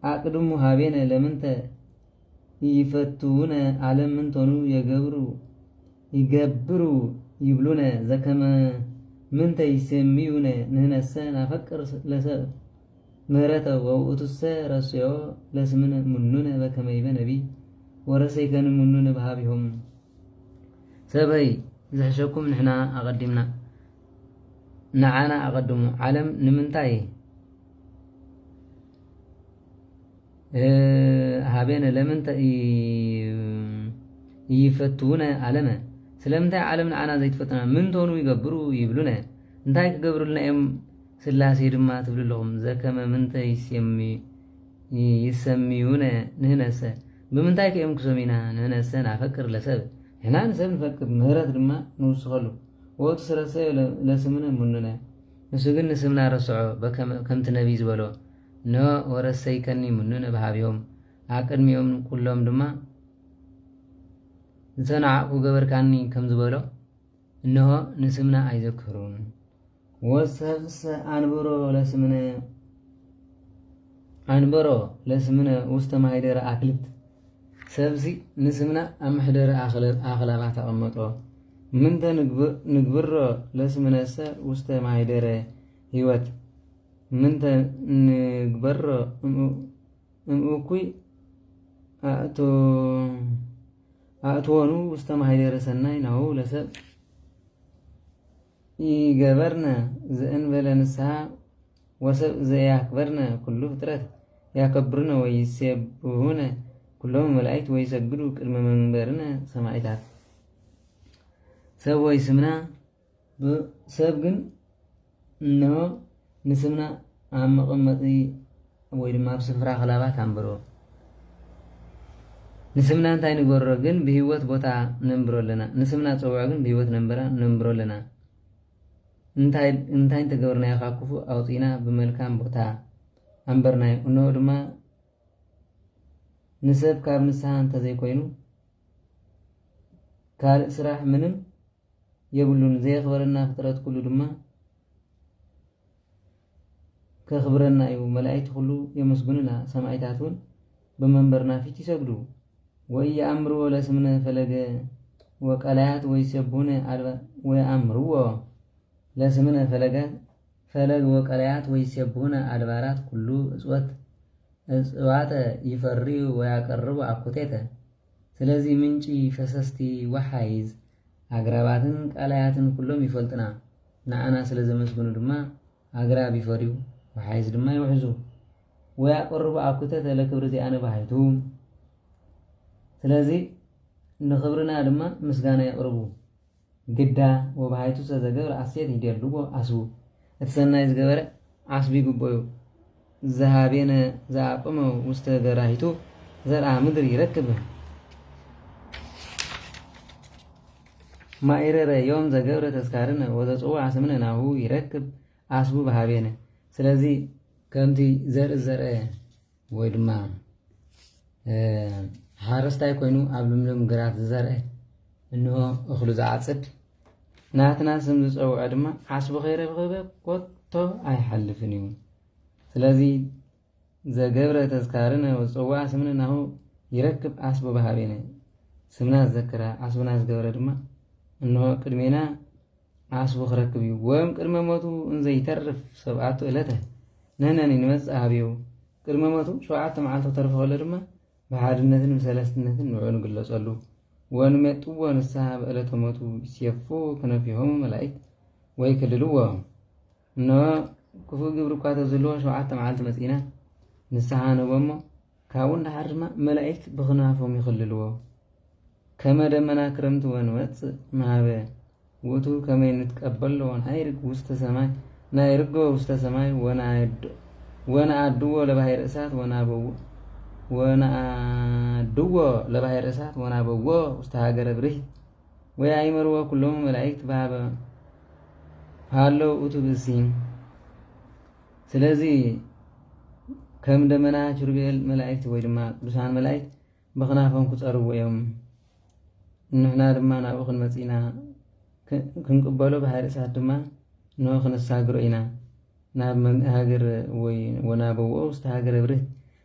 أقدم هابين لمنت يفتون على من تنو يجبروا يبلون زكما من تيسميون نهنا السنة فكر لسب مرتا وأتسا رسيو لسمنا منونا بكما يبان بي ورسيكن منونا بهابهم سبي زحشوكم نحنا أقدمنا نعانا أقدموا علم نمنتاي هابين لمن يفتون علما سلمت علمنا أنا زيت فتنا من تونو يقبروا يبلونا انتاي كقبروا لنا يوم سلاسي رما تبلو لهم زكما من يسميون نهنسا بمنتاي كيوم كسومينا نهنسا نفكر لسبب هنا نسبب نفكر مهرات رما نوصخلو وتسرسي لسمنا مننا نسوقن نسمنا رسعو بكم تنبي زبلو نو ورسيكني مننا بهابيهم أقدميهم كلهم دما زنعقو قبر كاني كم زبلو إنه نسمنا أيذكرون وسبس أنبرو لسمنا وستما يدير أكلت سبسي نسمنا أم حدر أخلاقات أمتو من نقبر لسمنا سا وستما يدير هيوت من نقبر أكوي ኣእትወኑ ውስተ ማሕደረ ሰናይ ናሁ ለሰብ ይገበርነ ዘእንበለ ንስሓ ወሰብ ዘያክበርነ ኩሉ ፍጥረት ያከብርነ ወይሴብሑነ ኩሎም መላእክት ወይሰግዱ ቅድመ መንበርነ ሰማዕታት። ሰብ ወይ ስምና ሰብ ግን እነሆ ንስምና ኣብ መቐመጢ ወይ ድማ ኣብ ስፍራ ክላባት ኣንብሮ ንስምና እንታይ ንገብሮ ግን ብሂወት ቦታ ነንብሮ ኣለና። ንስምና ፀውዖ ግን ብሂወት ነንብሮ ኣለና። እንታይ እንተገበርናዮ ካብ ክፉእ ኣውፂና ብመልካም ቦታ ኣንበርናዮ። እነሆ ድማ ንሰብ ካብ ንስሓ እንተዘይኮይኑ ካልእ ስራሕ ምንም የብሉን። ዘየኽበረና ፍጥረት ኩሉ ድማ ከኽብረና እዩ። መላእክቲ ኩሉ የመስግኑና፣ ሰማዕታት እውን ብመንበርና ፊት ይሰግዱ። ወኢየአምርዎ ለስምነ ፈለገ ወቀላያት ወይሴብሑነ ወየአምርዎ ለስምነ ፈለግ ወቀላያት ወይሴብሑነ አድባራት ኩሉ እጽዋተ ይፈርዩ ወያቀርቡ አኩቴተ። ስለዚህ ምንጪ ፈሰስቲ ወሓይዝ አግራባትን ቀላያትን ኩሎም ይፈልጥና። ንዓና ስለ ዘመስግኑ ድማ አግራብ ይፈርዩ ወሓይዝ ድማ ይውሕዙ። ወያቀርቡ አኩቴተ ለክብሪ ዚአነ ባሕቱ። ስለዚህ ንክብርና ድማ ምስጋና የቅርቡ። ግዳ ወባሕቱ ዘገብረ ኣሴት ይደልዎ ኣስቡ። እቲ ሰናይ ዝገበረ ዓስቢ ይግበዩ። ዘሃቤነ ዘአቅመ ውስተ ገራሂቱ ዘርአ ምድር ይረክብ። ማይረረ ዮም ዘገብረ ተስካርነ ወዘፅዋዕ ስምነ ናሁ ይረክብ ኣስቡ በሃቤነ። ስለዚ ከምቲ ዘርኢ ዘርአ ወይ ድማ ሓረስታይ ኮይኑ ኣብ ልምልም ግራት ዝዘርአ እንሆ እኽሉ ዝዓፅድ ናትና ስም ዝፀውዖ ድማ ዓስቢ ከይረኸበ ኮቶ ኣይሓልፍን እዩ። ስለዚ ዘገብረ ተዝካርነ ወፀዋዕ ስምነ ናሁ ይረክብ ኣስቢ በሃቤነ። ስምና ዝዘክራ ዓስብና ዝገበረ ድማ እንሆ ቅድሜና ዓስቡ ክረክብ እዩ። ወይም ቅድመ ሞቱ እንዘይተርፍ ሰብዓቱ ዕለተ ነነኒ ንመፅእ ሃብዩ። ቅድመ ሞቱ 7 መዓልቲ ተርፈ ከሎ ድማ ብሓድነትን ብሰለስትነትን ንዑ ንግለፀሉ። ወንመጥዎ ንስሓ በዕለተ ሞቱ ይሴፉ ክነፊሆሙ መላእክት ወይ ክልልዎ። እንሆ ክፉእ ግብሪ እኳ ተዝህልዎ 7 መዓልቲ መፂና ንስሓ ንቦሞ ካብኡ እንዳሓር ድማ መላእክት ብክናፎም ይክልልዎ። ከመ ደመና ክረምቲ ወንወፅእ ማሃበ ውእቱ ከመይ ንትቀበሎ ናይ ርግቦ ውስተ ሰማይ ወነአድዎ ለባሕረ እሳት ወናበዎ ውስተ ሃገረ ብርህ ወያይመርዎ ኩሎም መላእክት በሃበ ሃለው እቱ ብእሲ። ስለዚ ከም ደመና ኪሩቤል መላእክት ወይ ድማ ቅዱሳን መላእክት ብክናፎም ክፀርዎ እዮም። ንሕና ድማ ናብኡ ክንመፂና ክንቅበሎ ባሕረ እሳት ድማ ንሆ ክነሳግሮ ኢና ናብ ሃገር ወይ ወናበዎ ውስተ ሃገረ ብርህ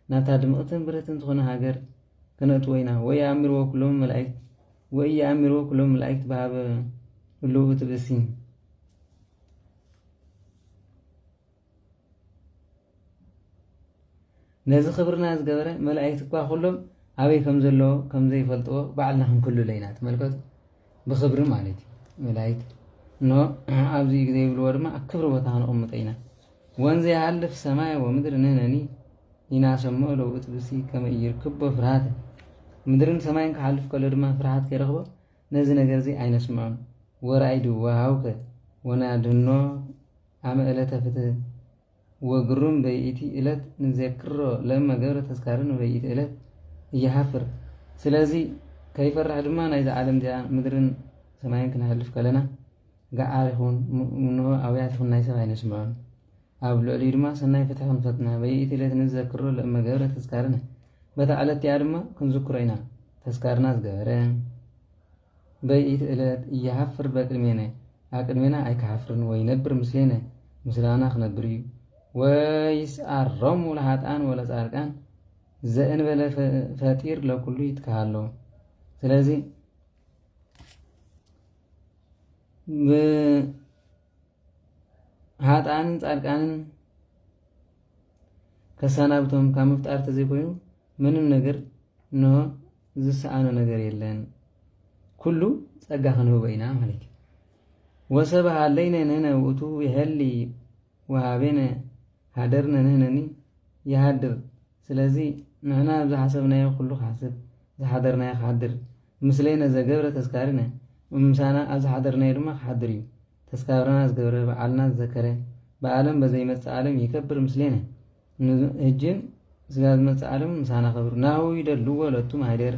ናብታ ድምቕትን ብርህትን ዝኾነ ሃገር ክነእትዎ ኢና። ወኢየአምርዎ ኩሎም መላእክት በሃበ ህልው እቲ ብእሲ። ነዚ ክብርና ዝገበረ መላእክት እኳ ኩሎም ኣበይ ከም ዘለዎ ከም ዘይፈልጥዎ ባዕልና ክንክልሎ ኢና። ተመልከቱ፣ ብክብሪ ማለት እዩ። መላእክት እንሆ ኣብዚ ግዜ ይብልዎ ድማ ኣብ ክብሪ ቦታ ክንቕምጦ ኢና። ወንዘ ይሃልፍ ሰማይ ወምድሪ ንሕነኒ ኢናሰምዖ ለውእቱ ብእሲ ከመ ኢይርክቦ ፍርሃተ። ምድርን ሰማይን ክሓልፍ ከሎ ድማ ፍርሃት ከይረኽቦ ነዚ ነገር እዚ ኣይነስምዖን። ወራእይዱ ወሃውከ ወናድህኖ ኣመ ዕለተ ፍትህ ወግሩም በይእቲ ዕለት ንዘክሮ ለእመ ገብረ ተዝካርን በይእቲ ዕለት እየሃፍር። ስለዚ ከይፈርሕ ድማ ናይዚ ዓለም እዚኣ ምድርን ሰማይን ክንሓልፍ ከለና ገዓር ይኹን እንሆ ኣብያት ይኹን ናይ ሰብ ኣይነስምዖን። ኣብ ልዕሊኡ ድማ ሰናይ ፍትሒ ክንፈትና በይእቲ ዕለት ንዘክሮ ለእመ ገብረ ተዝካርነ። በታ ዕለት እያ ድማ ክንዝክሮ ኢና። ተዝካርና ዝገበረ በይእቲ ዕለት እየሃፍር በቅድሜነ፣ ኣብ ቅድሜና ኣይክሓፍርን። ወይነብር ምስሌነ ምስላና ክነብር እዩ። ወይስዓሮሙ ለሃጣን ወለጻድቃን ዘእንበለ ፈጢር ለኩሉ ይትካሃሎ። ስለዚ ሃጣንን ጻድቃንን ከሳናብቶም ካብ ምፍጣር ተዘይኮይኑ ምንም ነገር እንሆ ዝሰኣኖ ነገር የለን ኩሉ ጸጋ ክንህቦ ኢና ማለት እዩ። ወሰብ ሃለይነ ንሕነ ውእቱ ይሄሊ ወሃቤነ ሃደርነ ንሕነኒ ይሃድር። ስለዚ ንሕና ብዝሓሰብናዮ ኩሉ ክሓስብ ዝሓደርናዮ ክሓድር ምስለይነ ዘገብረ ተስካሪነ ምሳና ኣብ ዝሓደርናዮ ድማ ክሓድር እዩ። ተስካብረና ዝገብረ በዓልና ዝዘከረ ብዓለም በዘይመፅእ ዓለም ይከብር ምስለይነ ህጅን ስጋ ዝመፅእ ዓለም ምሳና ከብሩ ናሁ ይደልዎ ለቱ ማህደር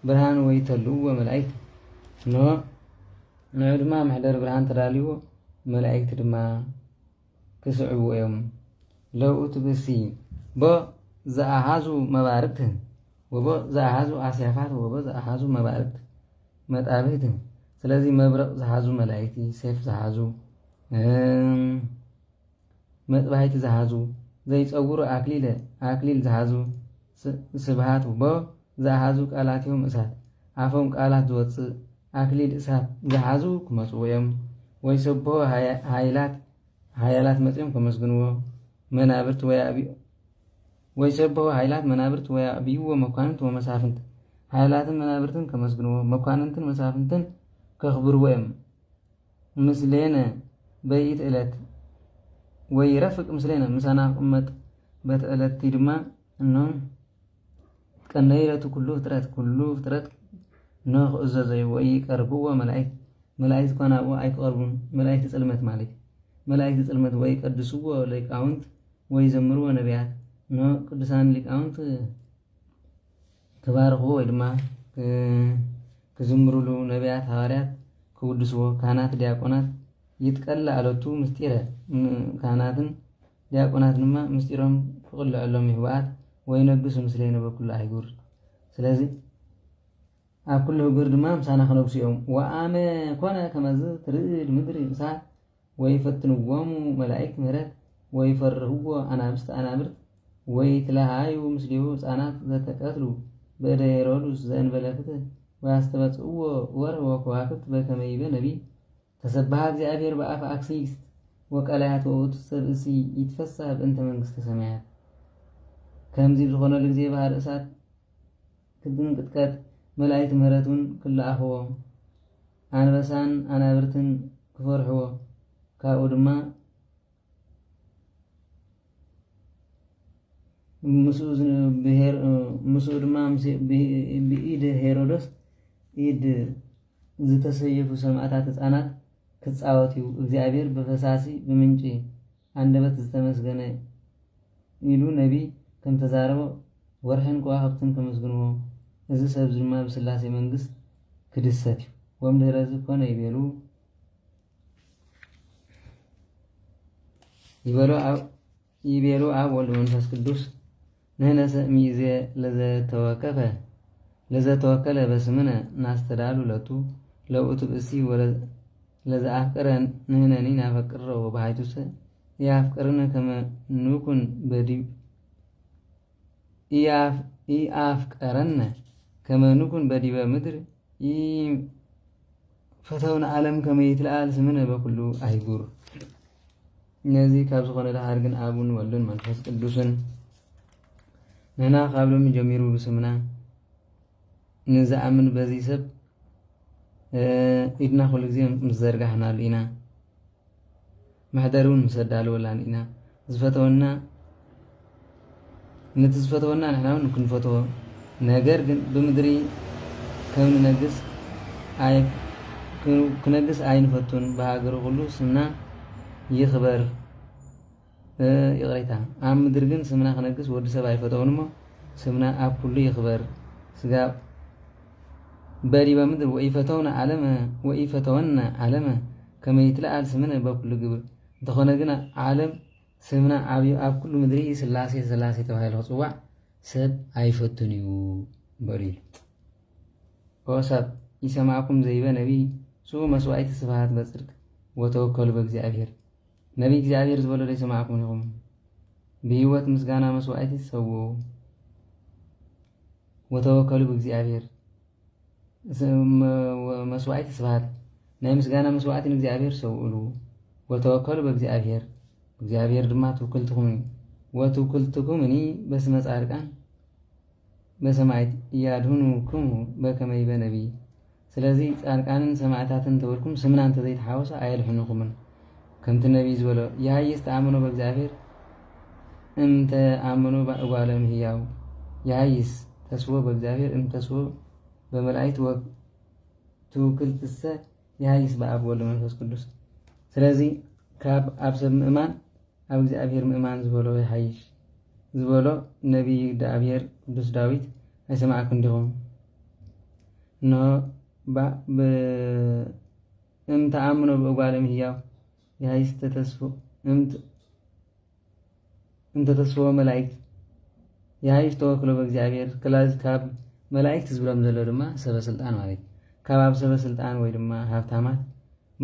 ብርሃን ወይ ተልዎ መላእክት ንሆ ንዑ ድማ ማሕደር ብርሃን ተዳልይዎ መላእክቲ ድማ ክስዕብዎ እዮም። ለውእቱ ብሲ ቦ ዘኣሃዙ መባርቅት ወቦ ዘኣሃዙ ኣስያፋት ወቦ ዘኣሃዙ መባርቅት መጣብህት። ስለዚ መብረቕ ዝሓዙ መላእክቲ ሴፍ ዝሓዙ መጥባሕቲ ዝሓዙ ዘይፀውሩ ኣክሊል ዝሓዙ ስብሃት ቦ ዝኣሃዙ ቃላትዮም እሳት ኣፎም ቃላት ዝወፅእ ኣክሊል እሳት ዝሓዙ ክመፅዎ እዮም። ወይ ሰብሖ ሃያላት መፅኦም ከመስግንዎ መናብርት ወይ ሰብሖ ሃይላት መናብርት ወይ ኣብይዎ መኳንንት ወመሳፍንት ሃይላትን መናብርትን ከመስግንዎ መኳንንትን መሳፍንትን ከኽብርዎ እዮም። ምስሌነ በይት ዕለት ወይ ረፍቅ ምስሌነ ምሳና ቅመጥ በት ዕለቲ ድማ እኖም ቀነይለቱ ኩሉ ፍጥረት ንኽእዘዘዩ ወይ ቀርብዎ መላእክት ኮነ ኣብኡ ኣይክቐርቡን። መላእክቲ ጽልመት ማለት መላእክቲ ጽልመት ወይ ቀድስዎ ሊቃውንት ወይ ዘምርዎ ነቢያት ቅዱሳን ሊቃውንት ክባርኽዎ ወይ ድማ ክዝምሩሉ ነቢያት ሃዋርያት ክውድስዎ ካህናት ዲያቆናት ይትቀላ ኣለቱ ምስጢረ ካህናትን ዲያቆናት ድማ ምስጢሮም ክቕልዐሎም ይህወኣት ወይ ነግሱ ምስለይነ በኩሉ ኣይጉር። ስለዚ ኣብ ኩሉ ህጉር ድማ ምሳና ክነግሱ እዮም። ወኣመ ኮነ ከመዝ ትርኢድ ምድሪ እሳት ወይ ፈትንዎሙ መላእክት ምህረት ወይ ፈርህዎ ኣናብስቲ ኣናብርት ወይ ትለሃዩ ምስሊሁ ህፃናት ዘተቀትሉ በእደ ሄሮድስ ዘእንበለ ፍትህ ወያስተበጽእዎ ወርህ ወከዋክብት በከመ ይቤ ነቢይ ተሰብሐ እግዚአብሔር በአፈ አክሲስት ወቀላያት ወውእቱ ሰብእሲ ይትፈሳህ በእንተ መንግስተ ሰማያት። ከምዚ ዝኾነሉ ግዜ ባህር እሳት ክትንቅጥቀጥ መላእክት ምህረቱን ክለኣኽዎ ኣንበሳን ኣናብርትን ክፈርሕዎ ካብኡ ድማ ምስኡ ድማ ብኢድ ሄሮዶስ ኢድ ዝተሰየፉ ሰማዕታት ህፃናት ክፃወት እዩ። እግዚአብሔር ብፈሳሲ ብምንጪ አንደበት ዝተመስገነ ኢሉ ነቢይ ከም ተዛረቦ ወርሕን ከዋኽብትን ከመስግንዎ እዚ ሰብ ድማ ብስላሴ መንግስት ክድሰት እዩ። ወምድኅረ ኮነ ይቤሉ ኣብ ወልድ መንፈስ ቅዱስ ንሕነሰ ሚእዜ ለዘተወከለ በስምነ ናስተዳሉ ለቱ ለውእቱ ብእሲ ለዘአፍቀረ ንሕነኒ ናፈቅሮ ወባሕቱሰ ያፍቀርነ ከመ ንኩን ኢአፍቀረነ ከመ ንኩን በዲበ ምድር ፈተውነ ዓለም ከመ ይትለአል ስምነ በኩሉ አይጉር። እነዚህ ካብ ዝኾነ ዳሃር ግን አቡን ወልድን መንፈስ ቅዱስን ንሕና ካብ ሎሚ ጀሚሩ ብስምና ንዝኣምን በዚ ሰብ ኢድና ኩሉ ግዜ ምስ ዘርጋሕናሉ ኢና መሕደሪ እውን ምስ ኣዳልወላን ኢና ዝፈተወና ነቲ ዝፈተወና ንሕና እውን ክንፈትዎ ነገር ግን ብምድሪ ከም ክነግስ ኣይንፈቱን ብሃገሩ ኩሉ ስምና ይኽበር ይቕሬታ ኣብ ምድሪ ግን ስምና ክነግስ ወዲ ሰብ ኣይፈተውን እሞ ስምና ኣብ ኩሉ ይኽበር ስጋ በዲበ ምድር ወኢፈተወና ዓለመ ከመ ይትለአል ስምነ በኩሉ ግብር እንተኾነ ግን ዓለም ስምና ዓብዩ ኣብ ኩሉ ምድሪ ስላሴ ተባሂሉ ክፅዋዕ ሰብ ኣይፈቱን እዩ በሉ ኢሉ ኦ ሰብ ይሰማዕኩም ዘይበ ነቢይ ስኡ መስዋዕቲ ስብሃት በጽድቅ ወተወከሉ በእግዚአብሔር ነቢይ እግዚአብሔር ዝበሎ ዶ ይሰማዕኩም ኢኹም ብህይወት ምስጋና መስዋዕቲ ሰው ወተወከሉ በእግዚአብሔር መስዋዕቲ ስብሃት ናይ ምስጋና መስዋዕቲ ንእግዚአብሔር ሰውእሉ ወተወከሉ በእግዚአብሔር እግዚአብሔር ድማ ትውክልትኩም ወትውክልትኩምኒ በስመ ጻድቃን በሰማዕት እያድህኑክሙ በከመይ በነቢይ ስለዚህ ጻድቃንን ሰማዕታትን ተወልኩም ስምና እንተ ዘይተሓወሰ ኣየድሕኑኩምን ከምቲ ነቢይ ዝበሎ የሃይስ ተኣምኖ በእግዚአብሔር እንተ ኣምኖ በእጓለ እምህያው የሃይስ ተስቦ በእግዚአብሔር እንተ ተስቦ በመላእክት ትውክልትሰ የሃይስ በአብ ወልድ መንፈስ ቅዱስ ስለዚህ ካብ ኣብ ሰብ ምእማን ኣብ እግዚአብሔር ምእማን ዝበሎ ይሃይሽ ዝበሎ ነቢይ እግዚአብሔር ቅዱስ ዳዊት ኣይሰማዕኩም ዲኹም ኖ እምተ ኣምኖ በእጓለ እምህያው የሃይስ ተተስፎ እንተ ተስፎ መላእክት የሃይሽ ተወክሎ በእግዚአብሔር ክላዝ ካብ መላእክት ዝብሎም ዘሎ ድማ ሰበስልጣን ማለት ካብ ኣብ ሰበስልጣን ወይ ድማ ሃብታማት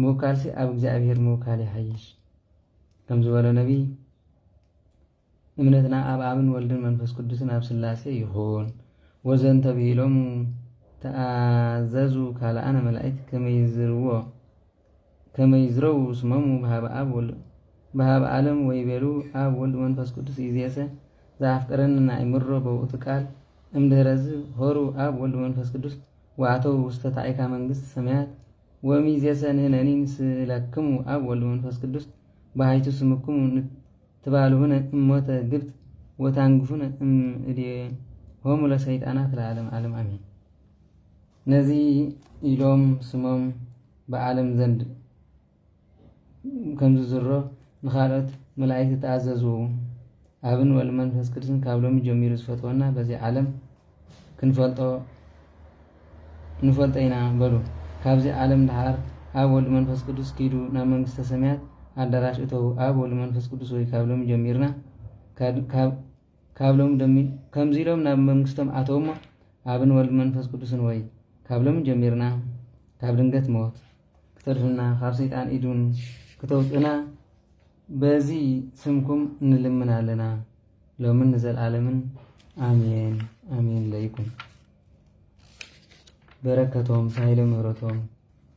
ምውካልሲ ኣብ እግዚአብሔር ምውካል ይሃይሽ ከም ዝበሎ ነቢይ እምነትና ኣብ ኣብን ወልድን መንፈስ ቅዱስን ኣብ ስላሴ ይኹን ወዘንተ ብሂሎም ተኣዘዙ ካልኣነ መላእክት ከመይዝረው ስሞሙ በሃበ ዓለም ወይቤሉ ኣብ ወልድ መንፈስ ቅዱስ ይዜሰ ዘኣፍቀረንና ይምሮ በውእቱ ቃል እምድህረዝ ሆሩ ኣብ ወልድ መንፈስ ቅዱስ ወኣተው ውስተ ታዕካ መንግስት ሰማያት ወሚዜሰ ንሕነኒ ንስእለክሙ ኣብ ወልድ መንፈስ ቅዱስ ባሃይቱ ስምክሙ ትባልሁነ እሞተ ግብት ወታንግፉነ እምእዴሆሙ ለሰይጣናት ለዓለም ዓለም አሜን። ነዚህ ኢሎም ስሞም በዓለም ዘንድ ከምዚ ዝሮ ንኻልኦት መላእክት ተኣዘዙ ኣብን ወልድ መንፈስ ቅዱስን ካብ ሎሚ ጀሚሩ ዝፈትወና በዚ ዓለም ንፈልጦ ኢና በሉ ካብዚ ዓለም ድሓር ኣብ ወልድ መንፈስ ቅዱስ ኪዱ ናብ መንግስተ ሰማያት ኣዳራሽ እተው ኣብ ወልድ መንፈስ ቅዱስ ወይ ካብ ሎሚ ጀሚርና ካብ ሎሚ ከምዚ ኢሎም ናብ መንግስቶም ኣተውሞ ኣብን ወልድ መንፈስ ቅዱስን ወይ ካብ ሎሚ ጀሚርና ካብ ድንገት ሞት ክተርፍና ካብ ሰይጣን ኢዱን ክተውፅና በዚ ስምኩም እንልምን ኣለና ሎምን ንዘለዓለምን አሜን አሜን ለይኩን በረከቶም ሳይለ ምህረቶም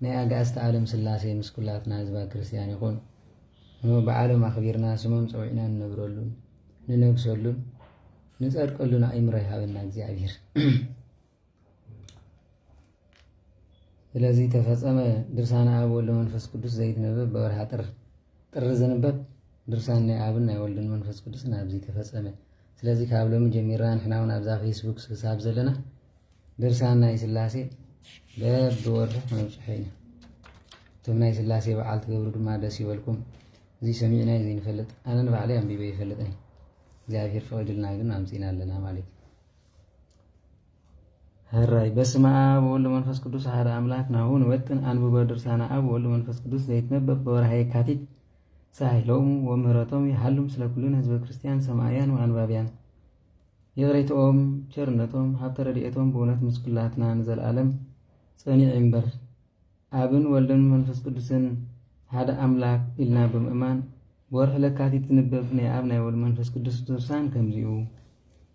ናይ ኣጋእዝተ ዓለም ስላሴ ምስ ኩላትና ህዝባ ክርስቲያን ይኹን ብዓለም ኣኽቢርና ስሞም ፀዊዕና ንነብረሉን ንነግሰሉን ንፀድቀሉን ኣእምሮ ይሃበና እግዚአብሔር ስለዚ ተፈፀመ ድርሳነ ኣብ ወልድ መንፈስ ቅዱስ ዘይትነበብ በወርሃ ጥር ዝንበብ ድርሳን ናይ ኣብን ናይ ወልድን መንፈስ ቅዱስን ኣብዚ ተፈፀመ ስለዚ ካብ ሎሚ ጀሚርና ንሕና እውን ኣብዛ ፌስቡክ ስብሳብ ዘለና ድርሳን ናይ ስላሴ በብወርሒ ነብፅሖ ኢና እቶም ናይ ስላሴ በዓል ትገብሩ ድማ ደስ ይበልኩም እዚ ሰሚዕና እዚ ንፈልጥ ኣነ ንባዕለይ ኣንቢበ ይፈልጥኒ እግዚአብሔር ፈቅድልና ግን ኣምፂና ኣለና ማለት هراي بسم آب وولد منفس قدوس هذا أملاك نهون وقتن أنبو بدرسانا آب وولد منفس قدوس زيتنبب بورهاي كاتب ساهلهم ومهرتهم يحلم سلا كلون هزب كريستيان سمايان وأنبابيان يغريتهم شرنتهم حتى رديتهم بونت مسكلاتنا نزل عالم صنيع عمبر آبن وولد منفس قدوسن هذا أملاك إلنا بمأمان بورح لكاتب تنبب ني آبنا وولد منفس قدوس درسان كمزيو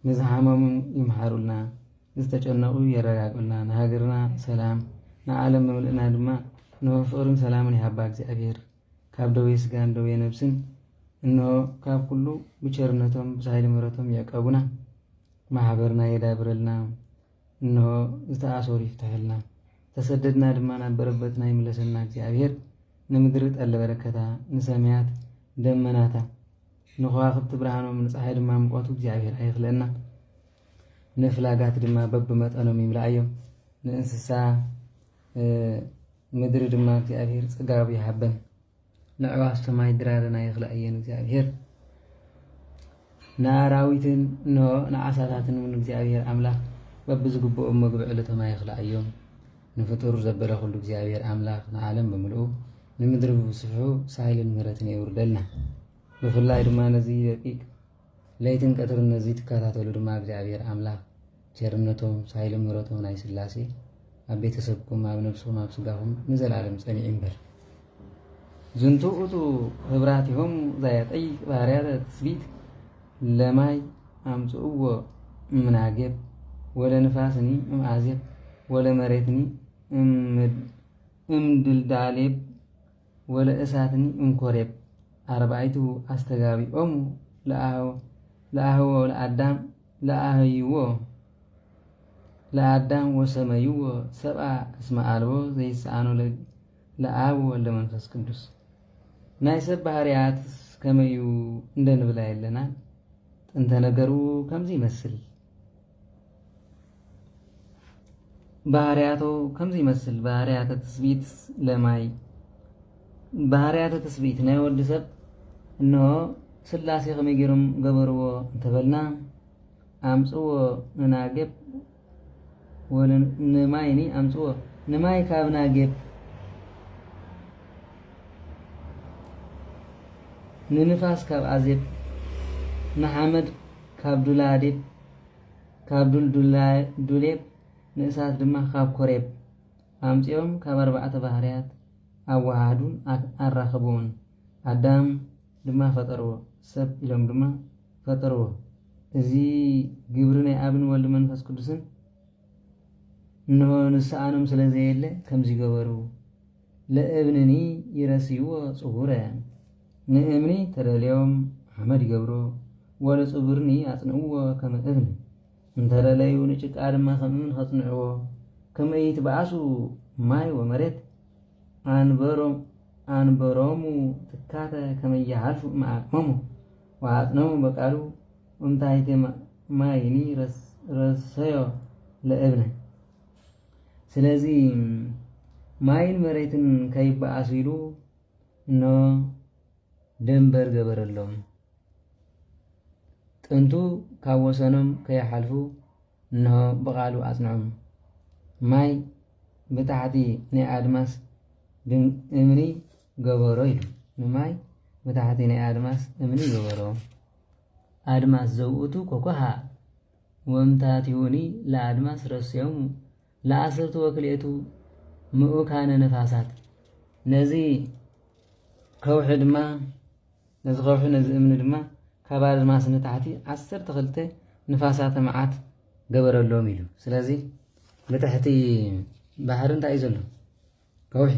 نزحامهم يمحارولنا ዝተጨነቁ የረጋጉልና ንሃገርና ሰላም ንዓለም መምልእና ድማ ንፍቅርን ሰላምን ይሃባ እግዚአብሔር ካብ ደዌ ስጋን ደዌ ነብስን እንሆ ካብ ኩሉ ብቸርነቶም ብሳይል ምሕረቶም የቀቡና ማሕበርና የዳብረልና እንሆ ዝተኣሰሩ ይፍትሐልና ተሰደድና ድማ ናበረበትና ይምለሰልና እግዚአብሔር ንምድሪ ጠለ በረከታ ንሰማያት ደመናታ ንኸዋኽብቲ ብርሃኖም ንፀሓይ ድማ ሙቀቱ እግዚአብሔር ኣይኽለና ነፍላጋት ድማ በብመጠኖም ይምላእዮም ንእንስሳ ምድሪ ድማ እግዚአብሔር ጽጋብ ይሃበን ንዕዋፍ ሰማይ ድራረና ይኽለአየን እግዚአብሔር ንኣራዊትን ንዓሳታትን እውን እግዚአብሔር ኣምላኽ በብዝግብኦም መግቢ ዕለቶም ይኽለአዮም ንፍጡር ዘበለ ኩሉ እግዚአብሔር ኣምላኽ ንዓለም ብምልኡ ንምድሪ ብስፍሑ ሳይልን ምህረትን የውርደልና ብፍላይ ድማ ነዚ ደቂቅ ለይትን ቀትርን ነዚ ትከታተሉ ድማ እግዚአብሔር ኣምላኽ ቸርነቶም ሳይል ምሕረቶም ናይ ስላሴ ኣብ ቤተሰብኩም ኣብ ነብስኩም ኣብ ስጋኩም ንዘላለም ፀኒዕ ይንበር ዝንቱ እቱ ህብራቲሆም ዘያጠይ ባህርያተ ትስቢት ለማይ ኣምፅእዎ እምናጌብ ወለ ንፋስኒ እምኣዜብ ወለ መሬትኒ እምድልዳሌብ ወለ እሳትኒ እምኮሬብ ኣርባዕቱ ኣስተጋቢኦም ለኣህዎ ለኣዳም ለኣህይዎ ለአዳም ወሰመይዎ ሰብአ እስመ አልቦ ዘይሰአኖ ለአብ ወወልድ መንፈስ ቅዱስ። ናይ ሰብ ባህርያት ከመዩ እንደንብላ የለና ጥንተ ነገሩ ከምዚ ይመስል ባህርያቶ ከምዚ ይመስል ባህርያተ ትስብእት ለማይ ባህርያተ ትስብእት ናይ ወዲ ሰብ እንሆ ስላሴ ከመይ ገይሮም ገበርዎ እንተበልና አምጽዎ ንናጌብ ንማይኒ አምጽዎ ንማይ ካብ ናጌብ ንንፋስ ካብ አዜብ ንሓመድ ካብ ዱላዴብ ካብ ዱሌብ ንእሳት ድማ ካብ ኮሬብ አምጽኦም ካብ አርባዕተ ባህርያት አዋሃዱን አራኸብዎን አዳም ድማ ፈጠርዎ ሰብ ኢሎም ድማ ፈጠርዎ። እዚ ግብሪ ናይ አብን ወልድ መንፈስ ቅዱስን እንሆ ንስአኖም ስለዘየለ ከምዚ ገበሩ። ለእብንኒ ይረስይዎ ጽሁረ ንእምኒ ተደልዮም ሓመድ ይገብሮ ወለጽቡርኒ አጽንዕዎ ከመ እብን እንተደለዩ ንጭቃ ድማ ከም እምን ከጽንዕዎ ከመ ይትበአሱ ማይ ወመሬት አንበሮሙ ትካተ ከመ ይሃልፉ እምአቅሞሙ ወአጽነሙ በቃሉ እምታሕተ ማይኒ ረሰዮ ለእብነ። ስለዚ ማይን መሬትን ከይበአሱ ኢሉ እኖ ደንበር ገበረሎም። ጥንቱ ካብ ወሰኖም ከይሓልፉ እንሆ በቃሉ አጽንዖም። ማይ ብታሕቲ ናይ አድማስ እምኒ ገበሮ ኢሉ ንማይ ብታሕቲ ናይ አድማስ እምኒ ገበሮ። አድማስ ዘውእቱ ኮኮሃ ወምታቲሁኒ ለአድማስ ረስዮሙ ለአሰርቱ ወክልኤቱ ምኡካነ ነፋሳት። ነዚ ከውሒ ድማ ነዚ ከውሒ ነዚ እምኒ ድማ ካብ አድማስ ንታሕቲ 12 ንፋሳተ መዓት ገበረሎም ኢሉ። ስለዚ ብትሕቲ ባሕሪ እንታይ እዩ ዘሎ? ከውሒ።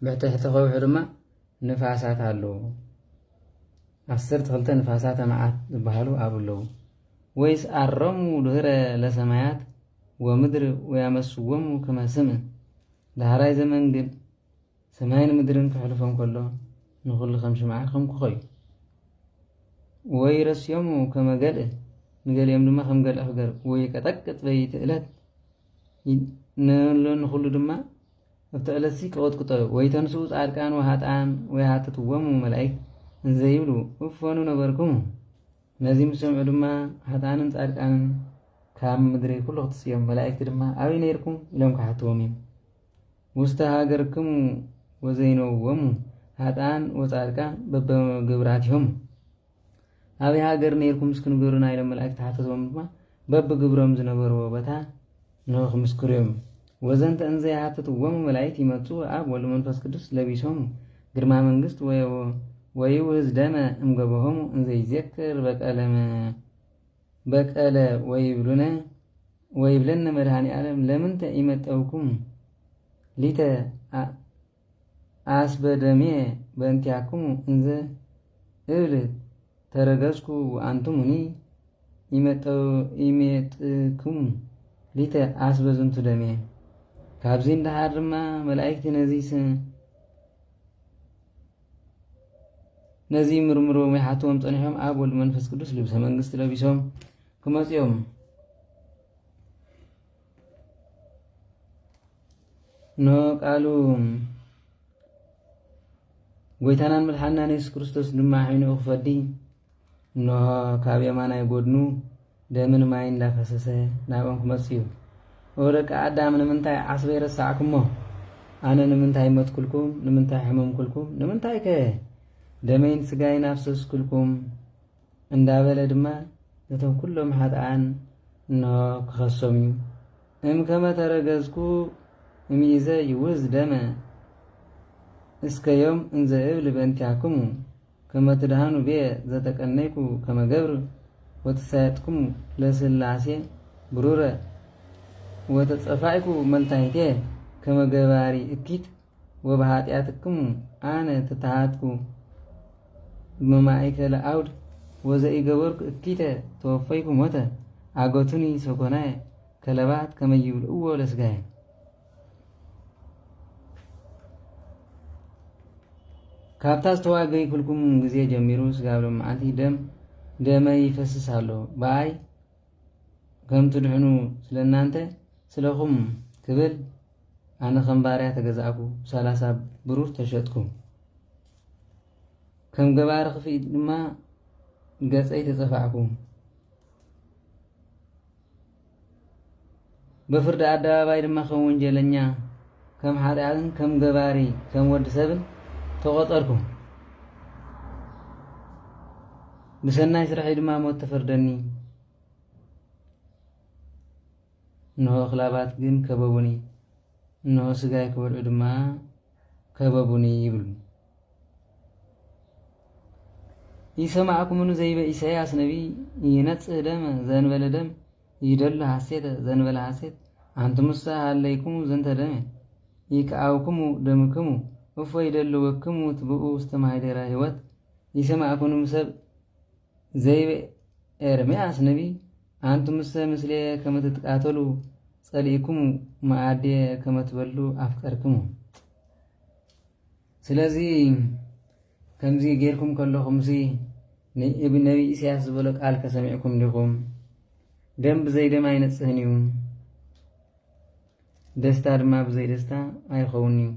ብትሕቲ ከውሒ ድማ ንፋሳት ኣለዉ። 12 ንፋሳተ መዓት ዝበሃሉ ኣብኡ ኣለዉ። ወይስ አሮሙ ድህረ ለሰማያት ወምድር ወያመስዎሙ ከመ ስምዕ። ዳህራይ ዘመን ግን ሰማይን ምድርን ክሕልፎም ከሎ ንኩሉ ከም ሽምዓ ከም ክኸዩ ወይ ረስዮሙ ከመ ገልእ ንገሊኦም ድማ ከም ገልእ ክገር ወይ ቀጠቅጥ በይቲ ዕለት ንኩሉ ድማ ኣብቲ ዕለት ሲ ከቐጥቅጦ ወይ ተንስኡ ጻድቃን ወሃጣን ወይ ሃተትዎሙ መላእክት እንዘይብሉ እፎኑ ነበርኩሙ። ነዚ ምስ ሰምዑ ድማ ሃጣንን ጻድቃንን ካብ ምድሪ ኩሉ ክትስዮም መላእክቲ ድማ ኣበይ ነይርኩም ኢሎም ክሓትዎም እዮም። ውስተ ሃገርክሙ ወዘይነውዎሙ ሃጣን ወጻድቃን በበግብራትዮም። ኣበይ ሃገር ነይርኩም እስክንገሩና ኢሎም መላእክቲ ሓተትዎም ድማ በብግብሮም ዝነበርዎ ቦታ ንክምስክሩ እዮም። ወዘንተ እንዘ ይሓትትዎሙ መላእክት ይመጹ አብ ወልድ መንፈስ ቅዱስ ለቢሶሙ ግርማ መንግስት ወይውህዝ ደመ እምገበሆሙ እንዘይዜክር በቀለ ወይብለነ መድኃኔ ዓለም ለምንተ ይመጠውኩም ሊተ አስበደሜ በእንቲአክሙ እንዘ እብል ተረገዝኩ አንቱሙኒ ይሜጥክሙ ሊተ አስበዝንቱ ደሜ። ካብዚ እንዳሃር ድማ መላእክቲ ነዚ ምርምሮም ይሓትዎም ጸኒሖም አብ ወልድ መንፈስ ቅዱስ ልብሰ መንግስቲ ለቢሶም ክመጽኦም ኖ ቃሉ ጎይታናን መድሓኒና ኢየሱስ ክርስቶስ ድማ ሒኑ ክፈዲ ኖ ካብ የማናይ ጎድኑ ደምን ማይ እንዳፈሰሰ ናብኦም ክመጽእ እዩ። ወደቂ አዳም ንምንታይ ዓስበይ ረሳዕኩሞ? አነ ንምንታይ መትኩልኩም? ንምንታይ ሕመምኩልኩም? ንምንታይ ከ ደመይን ስጋይን አፍሰስኩልኩም? እንዳበለ ድማ ነቶም ኩሎም ሓጥኣን እንሆ ክኸሶም እዩ። እምከመ ተረገዝኩ እምይእዘ ይውህዝ ደመ እስከ ዮም እንዘ እብል በእንቲአክሙ ከመ ትድሃኑ ብየ ዘተቀነይኩ ከመ ገብር ወተሳየጥኩሙ ለስላሴ ብሩረ ወተጸፋይኩ መልታይቴ ከመ ገባሪ እኪት ወበኃጢአትክሙ አነ ተታሃትኩ በማእከለ አውድ ወዘኢገበርኩ እኪተ ተወፈይኩ ሞተ አገቱኒ ሰኮናየ ከለባት ከመይብልእዎ ለስጋየ ካብታ ዝተዋገይ ኩልኩም ጊዜ ጀሚሩ ስጋ ብሎመዓንቲ ደመይ ይፈስስ ኣሎ በአይ ከም ትድሕኑ ስለ እናንተ ስለኹም ክብል ኣነ ከም ባርያ ተገዛእኩ 30 ብሩር ተሸጥኩ ከም ገባሪ ክፍኢ ድማ ገፀይ ተፀፋዕኩ በፍርዲ ኣደባባይ ድማ ከም ወንጀለኛ ከም ሓጢኣትን ከም ገባሪ ከም ወዲ ሰብን ተቆጠርኩ ብሰናይ ስራሕይ ድማ ሞት ተፈርደኒ እንሆ ክላባት ግን ከበቡኒ እንሆ ስጋይ ክበልዑ ድማ ከበቡኒ ይብሉ ይሰማዕኩምኑ ዘይበ ኢሳያስ ነቢ ይነጽህ ደም ዘንበለ ደም ይደሉ ሐሴት ዘንበለ ሐሴት አንትሙሳ ሃለይኩሙ ዘንተ ደም ይከአውኩሙ ደምክሙ እፎ ይደልወክሙ ትብኡ ውስተ ማኅደረ ሕይወት ይሰማዕኩኑ ሰብ ዘይበ ኤርምያስ ነቢ አንትሙሰ ምስሌ ከመ ትትቃተሉ ጸሊእኩሙ መዓዴ ከመ ትበሉ አፍቀርክሙ ስለዚ ከምዚ ጌርኩም ከለኹምሲ ነቢ ኢሳያስ ዝበሎ ቃል ከሰሚዕኩም ዲኹም ደም ብዘይ ደም ኣይነጽህን እዩ ደስታ ድማ ብዘይ ደስታ ኣይኸውን እዩ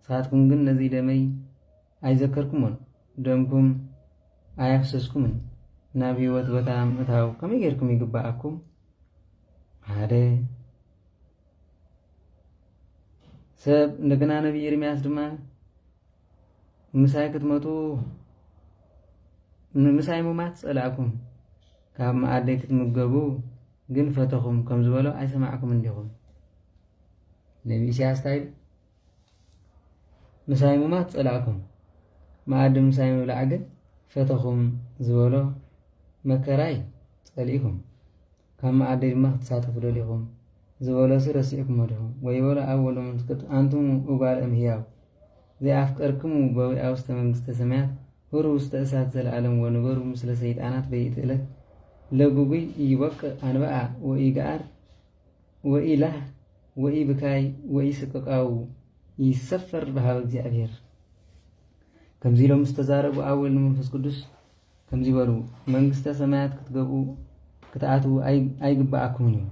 ንስኻትኩም ግን ነዚ ደመይ ኣይዘከርኩሞን ደምኩም ኣያፍሰስኩምን ናብ ህይወት ቦታ ምእታው ከመይ ጌርኩም ይግባኣኩም ሓደ ሰብ እንደገና ነቢ ኤርምያስ ድማ ምሳይ ክትመጡ ምሳይ ሙማት ጸላእኩም ካብ መዓደይ ክትምገቡ ግን ፈተኹም ከም ዝበሎ ኣይሰማዕኩም እንዲኹም ነቢ ኢሳያስ ታይ ምሳይ ሙማት ጸላእኩም መዓዲ ምሳይ ምብላዕ ግን ፈተኹም ዝበሎ መከራይ ጸሊእኩም ካብ መዓደይ ድማ ክትሳተፉ ደሊኹም ዝበሎ ረሲዕኩም ዲኹም ወይበሎ ኣብ ወሎም አንቱም እጓል እምሕያው ዘይአፍቀርክሙ በዊአ ውስተ መንግስተ ሰማያት ሁሩ ውስተ እሳት ዘለዓለም ወንበሩ ምስለ ሰይጣናት በይእቲ ዕለት ለጉጉይ ይወቅዕ አንበአ ወኢገአር ወኢላህ ወኢብካይ ወኢስቅቃው ይሰፈር በሃበ እግዚአብሔር ከምዚ ኢሎም ዝተዛረቡ ኣብ ወልድ መንፈስ ቅዱስ ከምዚ በሉ መንግስተ ሰማያት ክትገቡ ክትኣትዉ ኣይግባኣኩምን እዩ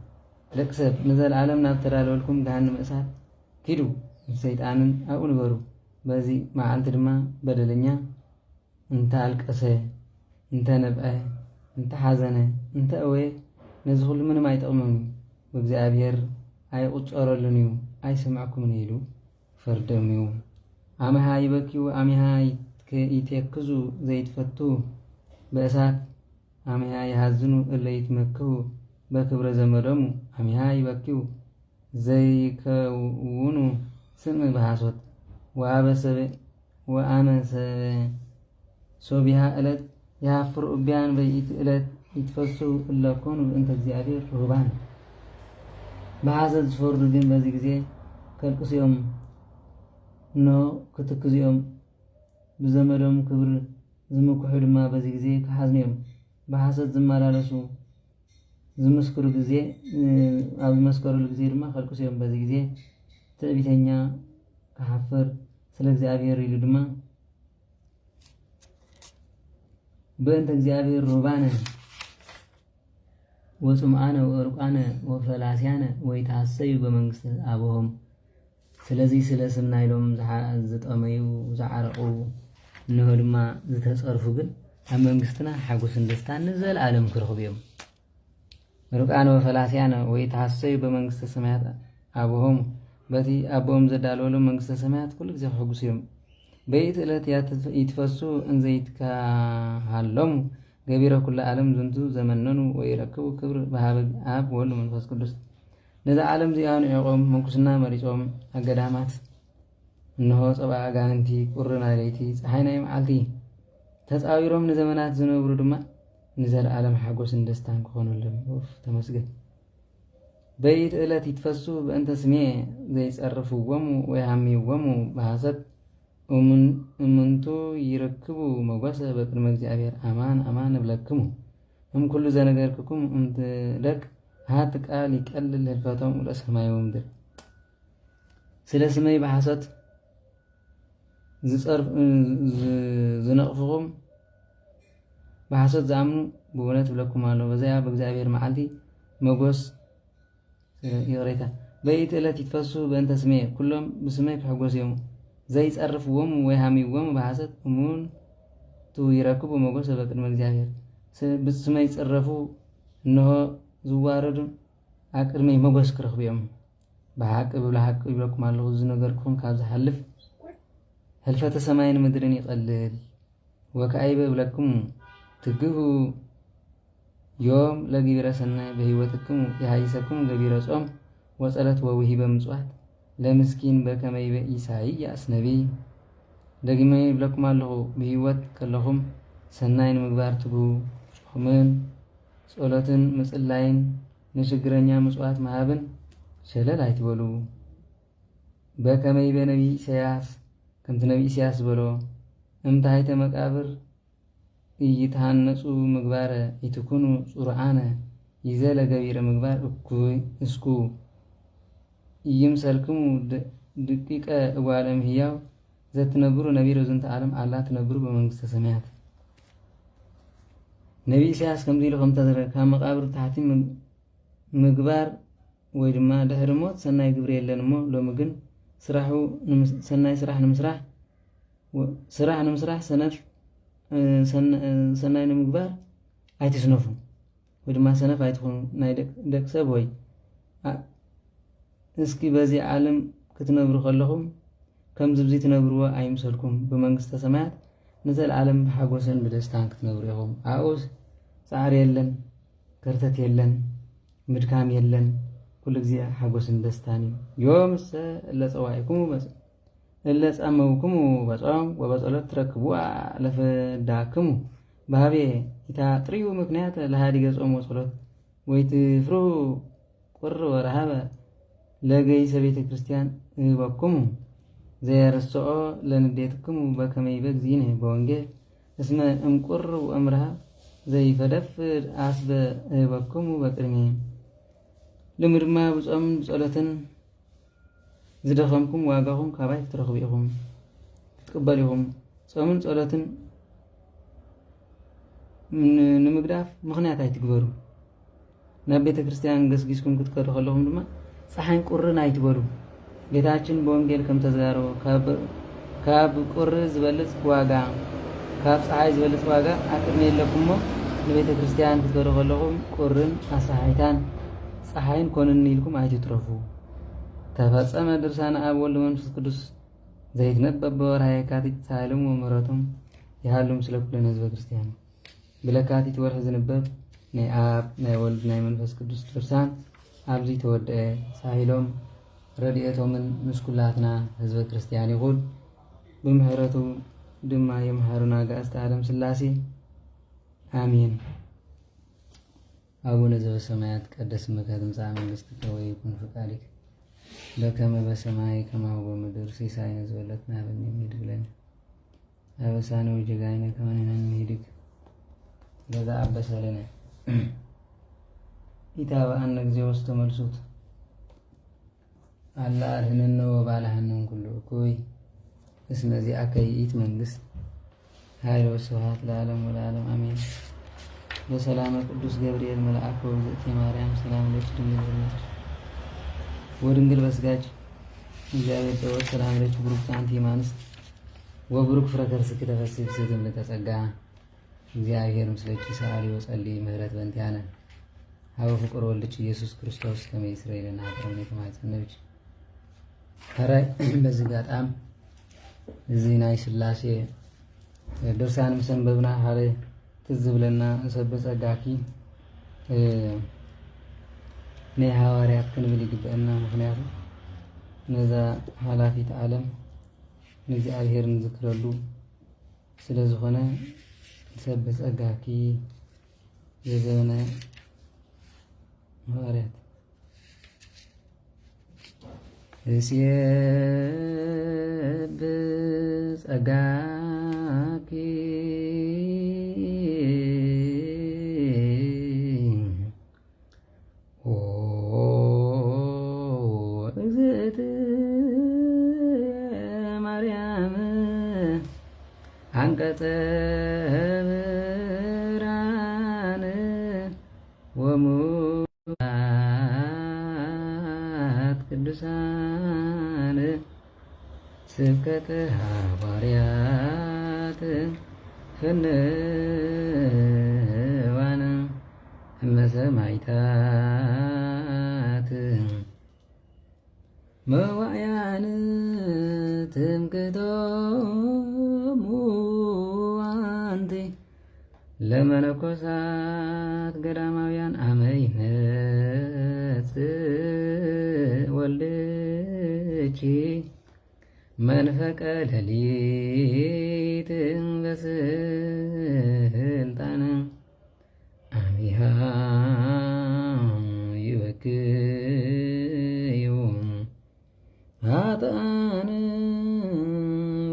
ደቂ ሰብ ንዘለዓለም ናብ ተዳለወልኩም ገሃነመ እሳት ኪዱ ሰይጣንን ኣብኡ ንበሩ በዚ መዓልቲ ድማ በደለኛ እንተ አልቀሰ እንተ ነብአ እንተ ሓዘነ እንተ እወየ ነዚ ኩሉ ምንም ኣይጠቕሞም እዩ ብእግዚአብሔር ኣይቁፀረሉን እዩ ኣይሰምዐኩምን ኢሉ ፈርዶም እዩ አመሃ ይበኪዩ አመሃ ይትክዙ ዘይትፈቱ በእሳት አመሃ ይሃዝኑ እለ ይትመክሁ በክብረ ዘመዶሙ አመሃ ይበኪዩ ዘይከውኑ ስም በሃሶት ወአመሰ ሶቢሃ ዕለት ያፍሩ እቢያን በይእቲ ዕለት ይትፈሱ እለኮኑ እንተ እግዚአብሔር ሩባን በሐሰት ዝፈርዱ ግን በዚ ጊዜ ከልቅሲኦም እነሆ ክትክዚኦም ብዘመዶም ክብር ዝምኩሑ ድማ በዚ ጊዜ ክሓዝኒኦም በሐሰት ዝመላለሱ ዝመስክሩ ጊዜ ኣብ ዝመስከሩሉ ጊዜ ድማ ከልቅሲኦም በዚ ጊዜ ትዕቢተኛ ክሓፍር ስለ እግዚአብሔር ኢሉ ድማ በእንተ እግዚአብሔር ሩባነ ወጽምአነ ወርቃነ ወፈላስያነ ወይታሰዩ በመንግስተ አብሆም ስለዚህ ስለ ስምና ኢሎም ዝጠመዩ ዝዓረቁ እነሆ ድማ ዝተጸርፉ ግን ኣብ መንግስትና ሓጎስን ደስታን ንዘለዓለም ክረኽቡ እዮም ርቃነ ወፈላስያነ ወይታሰዩ በመንግስተ ሰማያት አብሆም በቲ አቦም ዘዳለወሎም መንግስተ ሰማያት ኩሉ ጊዜ ክሕጉሱ እዮም በይእቲ ዕለት ይትፈሱ እንዘይትካሃሎሙ ገቢረ ኩሉ ዓለም ዝንቱ ዘመነኑ ወይረክቡ ክብር በሃበ አብ ወወልድ መንፈስ ቅዱስ ነዚ ዓለም እዚኣ ንዕቆም መንኩስና መሪፆም ኣገዳማት እንሆ ፀባ ኣጋንንቲ ቁሪ ናይ ለይቲ ፀሓይ ናይ መዓልቲ ተፃዊሮም ንዘመናት ዝነብሩ ድማ ንዘለዓለም ሓጎስን ደስታን ክኾነሎም ተመስገን በይእቲ ዕለት ይትፈሱ በእንተ ስሜ ዘይጸርፍዎሙ ወይሃምይዎሙ በሐሰት እምንቱ ይረክቡ መጓሰ በቅድመ እግዚአብሔር አማን አማን እብለክሙ እምኩሉ ዘነገርክኩም እምትደቅ ሃት ቃል ይቀልል ህልፈቶም ለሰማይ ወምድር ስለ ስመይ በሐሰት ዝነቕፍኹም በሐሰት ዝኣምኑ ብእውነት ብለኩም ኣለዉ በዚያ በእግዚአብሔር መዓልቲ መጎስ ይቕሬታ በይቲ ዕለት ይትፈሱ በእንተ ስመየ ኩሎም ብስመይ ክሕጐስ እዮም ዘይጸርፍዎም ወይ ሃሚዎም በሐሰት እሙን ይረክቡ መጎስ በቅድመ እግዚአብሔር ብስመይ ይጸረፉ እንሆ ዝዋረዱ ኣብ ቅድመይ መጎስ ክረኽቡ እዮም ብሓቂ ብብልሓቂ ይብለኩም ኣለኹ እዚ ነገርኩም ካብ ዝሓልፍ ህልፈተ ሰማይን ምድርን ይቐልል ወከኣይበ ብለኩም ትግሁ ዮም ለግቢረ ሰናይ በህይወትክሙ የሃይሰኩም ገቢረ ጾም ወጸለት ወውሂበ ምጽዋት ለምስኪን በከመይበ ኢሳይያስ ነቢይ ደግሜ ይብለኩም ኣለኹ ብህይወት ከለኹም ሰናይን ምግባር ትግሁ ጾምን ጸሎትን ምጽላይን ንሽግረኛ ምጽዋት መሃብን ሸለል ኣይትበሉ በከመይበ ነቢይ ኢሳያስ ከምቲ ነቢይ ኢሳያስ ዝበሎ እምታይተ መቃብር እይትሃነጹ ምግባረ ይትኩኑ ጹርዓነ ይዘለ ገቢረ ምግባር እኩይ እስኩ ይምሰልክሙ ድቂቀ እጓለ እምሕያው ዘትነብሩ ነቢረ ዝንተ ዓለም ኣላ ትነብሩ በመንግስተ ሰማያት ነቢይ ኢሳያስ ከምዚ ኢሉ ካብ መቃብር ታሕቲ ምግባር ወይ ድማ ድሕሪ ሞት ሰናይ ግብሪ የለን እሞ ሎሚ ግን ሰናይ ስራሕ ንምስራሕ ሰነፍ ሰናይ ንምግባር ኣይትስነፉ ወይ ድማ ሰነፍ ኣይትኾኑ ናይ ደቂ ሰብ ወይ እስኪ በዚ ዓለም ክትነብሩ ከለኹም ከምዚ ብዚ ትነብርዎ ኣይምሰልኩም ብመንግስተ ሰማያት ንዘለዓለም ብሓጎስን ብደስታን ክትነብሩ ኢኹም ኣብኡስ ፃዕሪ የለን ከርተት የለን ምድካም የለን ኩሉ ግዜ ሓጎስን ደስታን እዩ ዮም ለፀዋዒክሙ ለፀመውክሙ በጾም ወበጸሎት ትረክቡዋ ለፍዳክሙ ባህቤ ኢታ ጥርዩ ምክንያት ለሃዲገ ጾም ወጸሎት ወይትፍሩ ቁር ወረሃበ ለገይሰ ቤተ ክርስቲያን እህበክሙ ዘየርስኦ ለንዴትክሙ በከመይበ እግዚእነ በወንጌል እስመ እምቁር ወእምረሃብ ዘይፈደፍድ ኣስበ እህበክሙ በቅድሜ ልሚ ድማ ብጾምን ብጸሎትን ዝደኸምኩም ዋጋኹም ካባይ ክትረኽቡ ኢኹም ክትቅበሉ ኢኹም ጾምን ጸሎትን ንምግዳፍ ምኽንያት ኣይትግበሩ ናብ ቤተ ክርስቲያን ገስጊስኩም ክትከዱ ከለኹም ድማ ፀሓይን ቁርን ኣይትበሉ ጌታችን በወንጌል ከም ተዛረቦ ካብ ቁር ዝበልጽ ዋጋ ካብ ፀሓይ ዝበልጽ ዋጋ ኣብ ቅድሚ የለኩም እሞ ንቤተ ክርስቲያን ክትከዱ ከለኹም ቁርን ኣሰሓይታን ፀሓይን ኮንን ኢልኩም ኣይትትረፉ ተፈጸመ ድርሳነ አብ ወልድ መንፈስ ቅዱስ ዘይትነበብ በወርሃ የካቲት ሳይሎም ወምሕረቶም ይሃሉ ምስለ ኩለን ህዝበ ክርስቲያን ብለካቲት ወርሒ ዝንበብ ናይ አብ ናይ ወልድ ናይ መንፈስ ቅዱስ ድርሳን ኣብዚ ተወድአ ሳይሎም ረድኤቶምን ምስ ኩላትና ህዝበ ክርስቲያን ይኹን ብምሕረቱ ድማ የምሃሩና ጋእዝተ ዓለም ሥላሴ አሜን። አቡነ ዘበሰማያት ቀደስ ስምከ ትምጻእ መንግሥትከ ወይኩን ፈቃድከ በከመ በሰማይ ከማሁ በምድር ሲሳይነ ዝበለትነ ሀበነ ዮም ብለን አበሳነ ወጀጋይነ ከመ ንሕነኒ ንሂድግ ዘዘአበሰለነ ኢታብአነ እግዚኦ ውስተ መልሱት አላ አድኅነነ ወባልሐነን ኩሉ እኩይ እስመ ዚአከ ይእቲ መንግሥት ኃይል ወስብሐት ለዓለሙ ወለዓለም አሜን። በሰላመ ቅዱስ ገብርኤል መልአከ ወእግዝእትየ ማርያም ሰላም ለኪ ድንግል በልነች ወድንግል በስጋጅ እግዚአብሔር ጸወት ሰላም ለኪ ብሩክት አንቲ እምአንስት ወብሩክ ፍሬ ከርሥኪ ተፈሥሒ ፍሥሕት ጸጋ እግዚአብሔር ምስለኪ ሰአሊ ወጸልይ ምህረት በእንቲአነ ሀበ ፍቁር ወልድኪ ኢየሱስ ክርስቶስ ከመ ይስረይ ለነ ኃጣውኢነ የተማጸነብኪ ከራይ በዚህ ጋጣም እዚ ናይ ሥላሴ ድርሳን ምሰንበብና ሓደ ትዝ ብለና ሰብ ጸጋኪ ናይ ሐዋርያት ክንብል ይግብአና ምክንያቱ ነዛ ሓላፊት ዓለም ንእግዚአብሔር ንዝክረሉ ስለ ዝኾነ ሰብ ጸጋኪ የዘበነ ሐዋርያት እስየብ ጸጋኪ አንቀጸ ብርሃን ወሙላት ቅዱሳን ስብከተ ሐዋርያት ፍንዋነ እመሰማዕታት መዋዕያን ትምክህቶሙ አንቲ ለመነኮሳት ገዳማውያን አመ ይመጽእ ወልድኪ መንፈቀ ሌሊት በስልጣን አሚሃ ይበክዩ ኃጥአን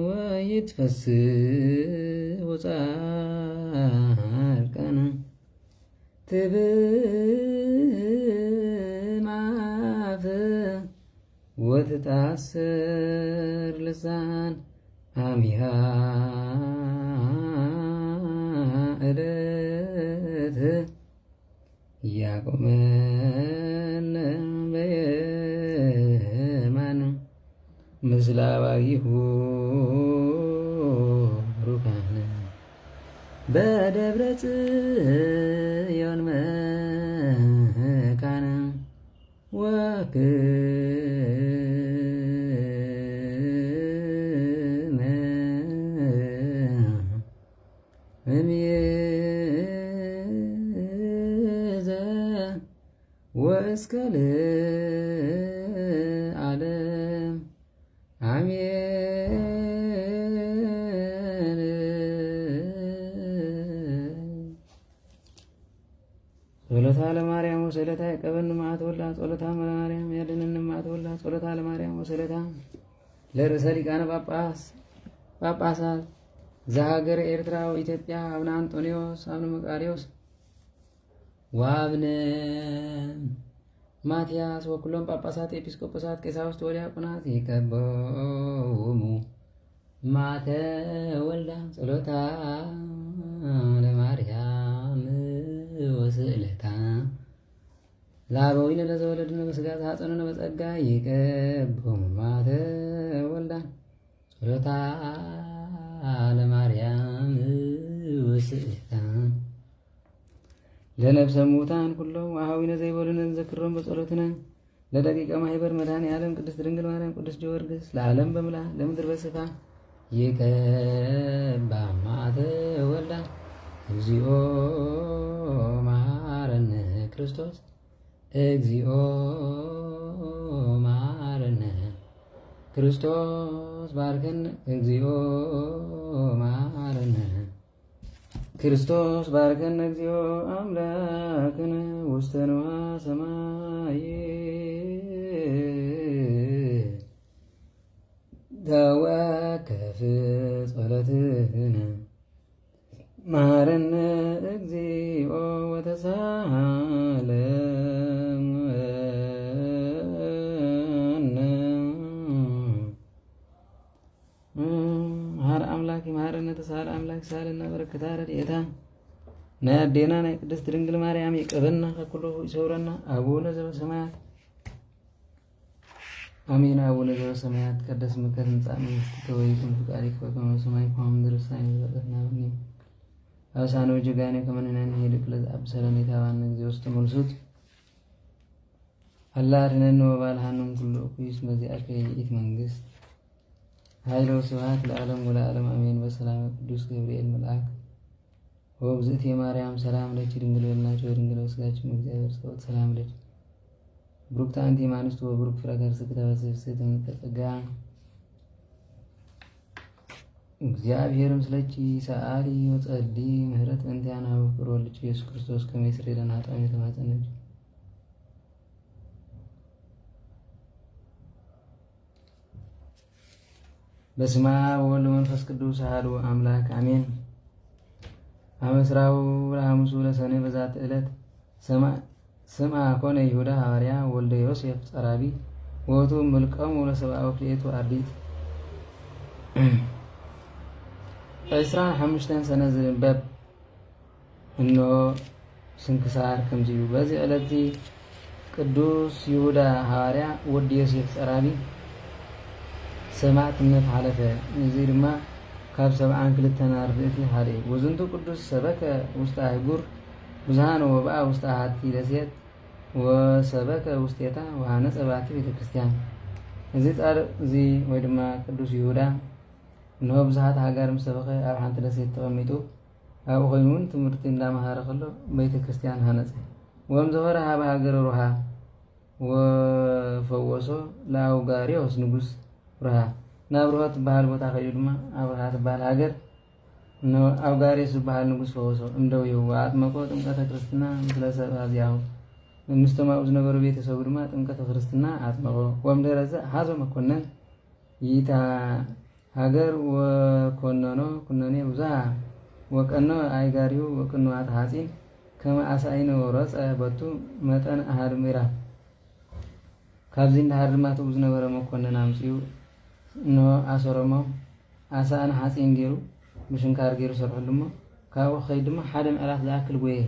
ወይትፈስሑ ጻድቃን ትብም አፍ ወትታሰር ልሳን አሚሃ ዕለት ያቆመነ በየማን ምስለ አባጊሁ ሩካን በደብረ ጽዮን መካነ ወክመ እምይእዜ ወእስከ ለዓለም አሜን። ጸሎታ ለማርያም ወሰለታ ይቀበል መዓት ወላ ጸሎታ ለማርያም ያድነን መዓት ወላ ጸሎታ ለማርያም ወሰለታ ለርእሰ ሊቃነ ጳጳሳት ዘሀገረ ኤርትራ ወኢትዮጵያ አቡነ አንጦኒዮስ አቡነ መቃርዮስ ወአቡነ ማትያስ ወኩሎም ጳጳሳት ኤጲስቆጶሳት ቀሳውስት ወዲያቆናት ይቀበሙ ማተ ወልዳ ጸሎታ ለማርያም ወስእለታ ለአበዊነ ለዘወለድነ በሥጋ ዘሐፀኑነ በጸጋ ይቀበሙ ማተ ወልዳ ጸሎታ ለማርያም ወስእለታ ለነፍሰ ሙታን ኩሎም አኀዊነ ዘይበሉነ እንዘክሮም በጸሎትነ ለደቂቀ ማኅበር መድኃኔ ዓለም ቅድስት ድንግል ማርያም ቅዱስ ጊዮርጊስ ለዓለም በምላ ለምድር በስፋ ይቀባ ማተ ወልዳ እግዚኦ መሐረነ ክርስቶስ እግዚኦ መሐረነ ክርስቶስ ባርከነ እግዚኦ መሐረነ ክርስቶስ ባርከነ እግዚኦ አምላክነ ውስተ ንዋ ሰማይ ተወከፍ ጸሎትነ መሐረነ እግዚኦ ወተሳሃለን መሐረ አምላክ መሐረነ ተሳሃለ አምላክ ሳለና በረከታ ረድኤታ ናይ አዴና ናይ ቅድስት ድንግል ማርያም ይቅበልና ከኩሉ ይሰውረና አቡነ ዘበሰማያት አሜን። አቡነ ዘበሰማያት ይትቀደስ ስምከ ትምጻእ መንግሥትከ ወይኩን ፈቃድከ በከመ በሰማይ ከማሁ በምድር ሲሳየነ ዘለለዕለትነ ሀበነ አበሳነ ወጌጋየነ ከመ ንሕነኒ ንኅድግ ለዘአብሰለነ ኢታብአነ እግዚኦ ውስተ መንሱት አላ አድኅነነ ወባልሐነ እምኩሉ እኩይ እስመ ዚአከ ይእቲ መንግሥት ኃይለ ወስብሐት ለዓለም ወለዓለም አሜን። በሰላም ቅዱስ ገብርኤል መልአክ ወእግዝእትየ ማርያም ሰላም ለኪ ድንግል በልናኪ ወድንግል በሥጋኪ እግዚአብሔር ጸሎት ሰላም ለኪ ብሩክት አንቲ እምአንስቱ ወብሩክ ፍሬ ከርሥኪ ተፈሥሒ እምጸጋ እግዚአብሔር ምስለኪ ሰአሊ ወጸሊ ምህረት እንቲአነ ፍቅር ወልድኪ ኢየሱስ ክርስቶስ ከመ ይስረይ ለነ ኃጣውኢነ የተማጸነች በስመ አብ ወወልድ ወመንፈስ ቅዱስ አሐዱ አምላክ አሜን። አመስራው ለሐሙሱ ለሰኔ በዛት ዕለት ስምዐ ኮነ ይሁዳ ሐዋርያ ወልደ ዮሴፍ ጸራቢ ወቱ ምልቀሙ ለሰብአ ወክልኤቱ አርድእት 25 سنة زنباب إنه سنكسار كمزيو بزي التي ቅዱስ ይሁዳ ሐዋርያ ወዲ ዮሴፍ ጸራቢ ሰማዕትነት ሓለፈ እዚ ድማ ካብ 72 ኣርድእቲ ሓደ ወዝንቱ ቅዱስ ሰበከ ውስተ አህጉር ብዙሃን ወብአ ውስተ አሐቲ ደሴት ወሰበከ ውስቴታ ወሃነፀ ባቲ ቤተክርስቲያን እዚ ጻድቕ እዚ ወይ ድማ ቅዱስ ይሁዳ እንሆ ብዙሃት ሃገር ምሰበኸ ኣብ ሓንቲ ደሴት ተቐሚጡ ኣብኡ ኮይኑ ትምህርቲ እንዳምሃረ ከሎ ቤተክርስቲያን ሃነፀ ወምዘወረ ሃብ ሃገር ሩሃ ወፈወሶ ለአውጋሪዎስ ንጉስ ሩሃ ናብሮት ባህል ቦታ ከዩ ድማ አብርሃት ባህል ሃገር አውጋሪዎስ ባህል ንጉስ ፈወሶ እንደው አጥመቆ ጥምቀተ ክርስትና ምስለ ሰባዚያው ምስተማው ዝነበሩ ቤተሰቡ ድማ ጥምቀተ ክርስትና አጥመቆ ወምደረዘ ሃዞ መኮነን ይታ ሃገር ወኮነኖ ኩነኔ ውዛ ወቀኖ አይጋሪው ወቅንዋት ሐጺን ከመ አሳይነ ወረፀ በቱ መጠን አሃድ ምዕራፍ ካብዚ እንዳሃርማቱ ዝነበረ መኮነን አምጺው ነው አሰረሞ አሳን ሐጺን ገይሩ ብሽንካር ገይሩ ሰርሑልሞ ካብኡ ኸይድ ድማ ሓደ ምዕራፍ ዝኣክል ጎየ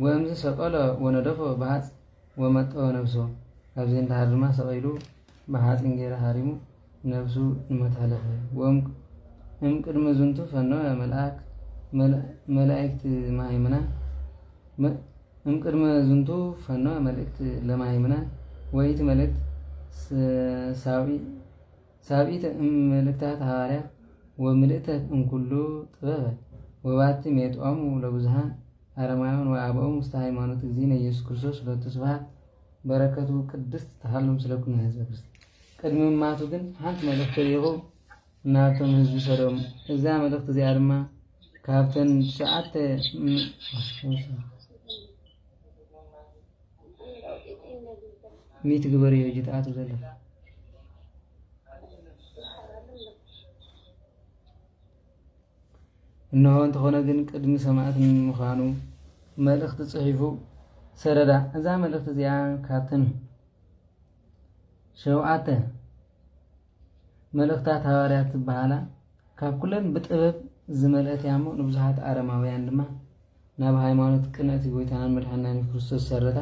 ወእምዝ ሰቀለ ወነደፎ በሃጽ ወመጠ ነብሶ ካብዚ እንዳሃርማ ሰቀይሉ በሃጽን ገይረ ሃሪሙ ነብሱ ንመታለፈ ወም ቅድመ ዝንቱ ፈኖ መልአክ መላእክት ማይምና ቅድመ ዝንቱ ፈኖ መልእክት ለማይምና ወይት መልእክት ሳቢት መልእክታት ሐዋርያ ወምልእተ እንኩሉ ጥበብ ወባቲ ሜጥኦሙ ለብዙሃን አረማውያን ወአበኦም ውስተ ሃይማኖት እግዚእነ ኢየሱስ ክርስቶስ ለቱ ስብሐት በረከቱ ቅድስት ተሃሎም ስለኩነ ህዝበ ክርስቲያን ቅድሚ ማቱ ግን ሓንቲ መልእክት ይኹ ናብቶም ህዝቢ ሰዶም እዛ መልእክት እዚኣ ድማ ካብተን ሰዓተ ሚት ግበር የጅታቱ ዘለ እነሆ እንተኾነ ግን ቅድሚ ሰማዕት ምዃኑ መልእክቲ ጽሒፉ ሰረዳ እዛ መልእክቲ እዚኣ ካብተን ሸውዓተ መልእክታት ሐዋርያት ትበሃላ ካብ ኩለን ብጥበብ ዝመልአት ያሞ ንብዙሓት አረማውያን ድማ ናብ ሃይማኖት ቅንዕቲ ጎይታናን መድሓኒትናን ክርስቶስ ሰረታ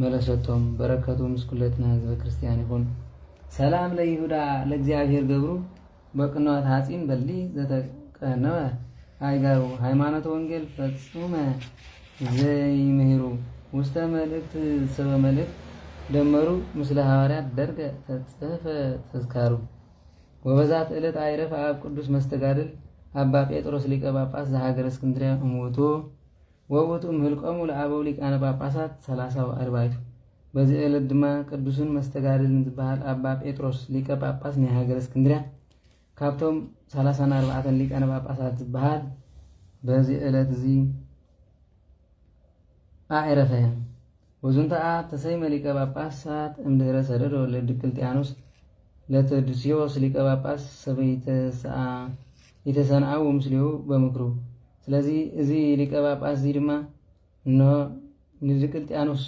መለሰቶም በረከቱ ምስኩለትና ህዝበ ክርስቲያን ይኹን ሰላም ለይሁዳ ለእግዚአብሔር ገብሩ በቅንዋት ሐጺን በሊ ዘተቀነወ አይጋሩ ሃይማኖት ወንጌል ፈጽመ ዘይምህሩ ውስተ መልእክት ሰበ መልእክት ደመሩ ምስለ ሐዋርያት ደርገ ተጽፈ ተዝካሩ ወበዛት ዕለት አይረፍ አብ ቅዱስ መስተጋድል አባ ጴጥሮስ ሊቀ ጳጳስ ዘሀገረ እስክንድርያ እሞቶ ወውቱ ምህልቆሙ ለአበው ሊቃነ ጳጳሳት 34 በዚህ ዕለት ድማ ቅዱስን መስተጋድል ዝባሃል አባ ጴጥሮስ ሊቀ ጳጳስ ናይ ሀገረ እስክንድርያ ካብቶም 34 ሊቃነ ጳጳሳት ዝባሃል በዚህ ዕለት እዚ አዕረፈ ወዙንታ ተሰይመ ሊቀ ጳጳሳት እምድህረ ሰደዶ ለድቅልጥያኖስ ለተድስዮስ ሊቀ ጳጳስ የተሰናአው ምስሊው በምክሩ ስለዚህ እዚ ሊቀ ጳጳስ እዚ ድማ ነው ንድቅልጥያኖስ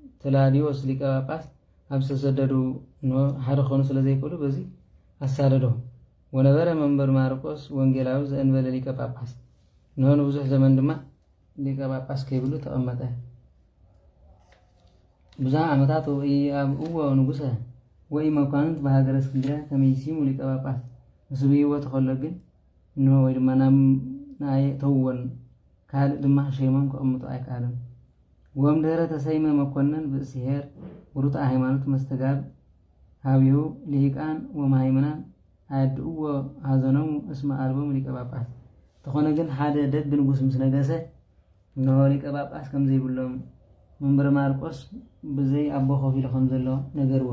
ንትላዲዮስ ሊቀ ጳጳስ ኣብ ዝተሰደዱ ነው ሓደ ኾኑ ስለዘይክእሉ በዚ አሳደዶ ወነበረ መንበር ማርቆስ ወንጌላዊ ዘእንበለ ሊቀ ጳጳስ ነው ንብዙሕ ዘመን ድማ ሊቀ ጳጳስ ከይብሉ ተቐመጠ ብዙሕ ዓመታት ወይ ኣብ እዎ ንጉሰ ወይ መኳንንት በሀገረ እስክንድርያ ከመይሲሙ ሊቀ ጳጳስ ምስብ ህይወት ከሎ ግን ነው ወይ ድማ ናይ ተወን ካልእ ድማ ሸይሞን ከቕምጡ ኣይከኣልን ወምድህረ ተሰይመ መኮነን ብእስሄር ውሩጣ ሃይማኖት መስተጋብ ሃቢሁ ልሂቃን ወማሃይምናን ኣድእዎ ሃዘኖም እስመ ኣልቦም ሊቀ ጳጳስ ተኾነ ግን ሓደ ደግ ንጉስ ምስ ነገሰ ነው ሊቀ ጳጳስ ከም ዘይብሎም መንበረ ማርቆስ ብዘይ ኣቦ ኮፍ ኢሉ ከም ዘሎ ነገርዎ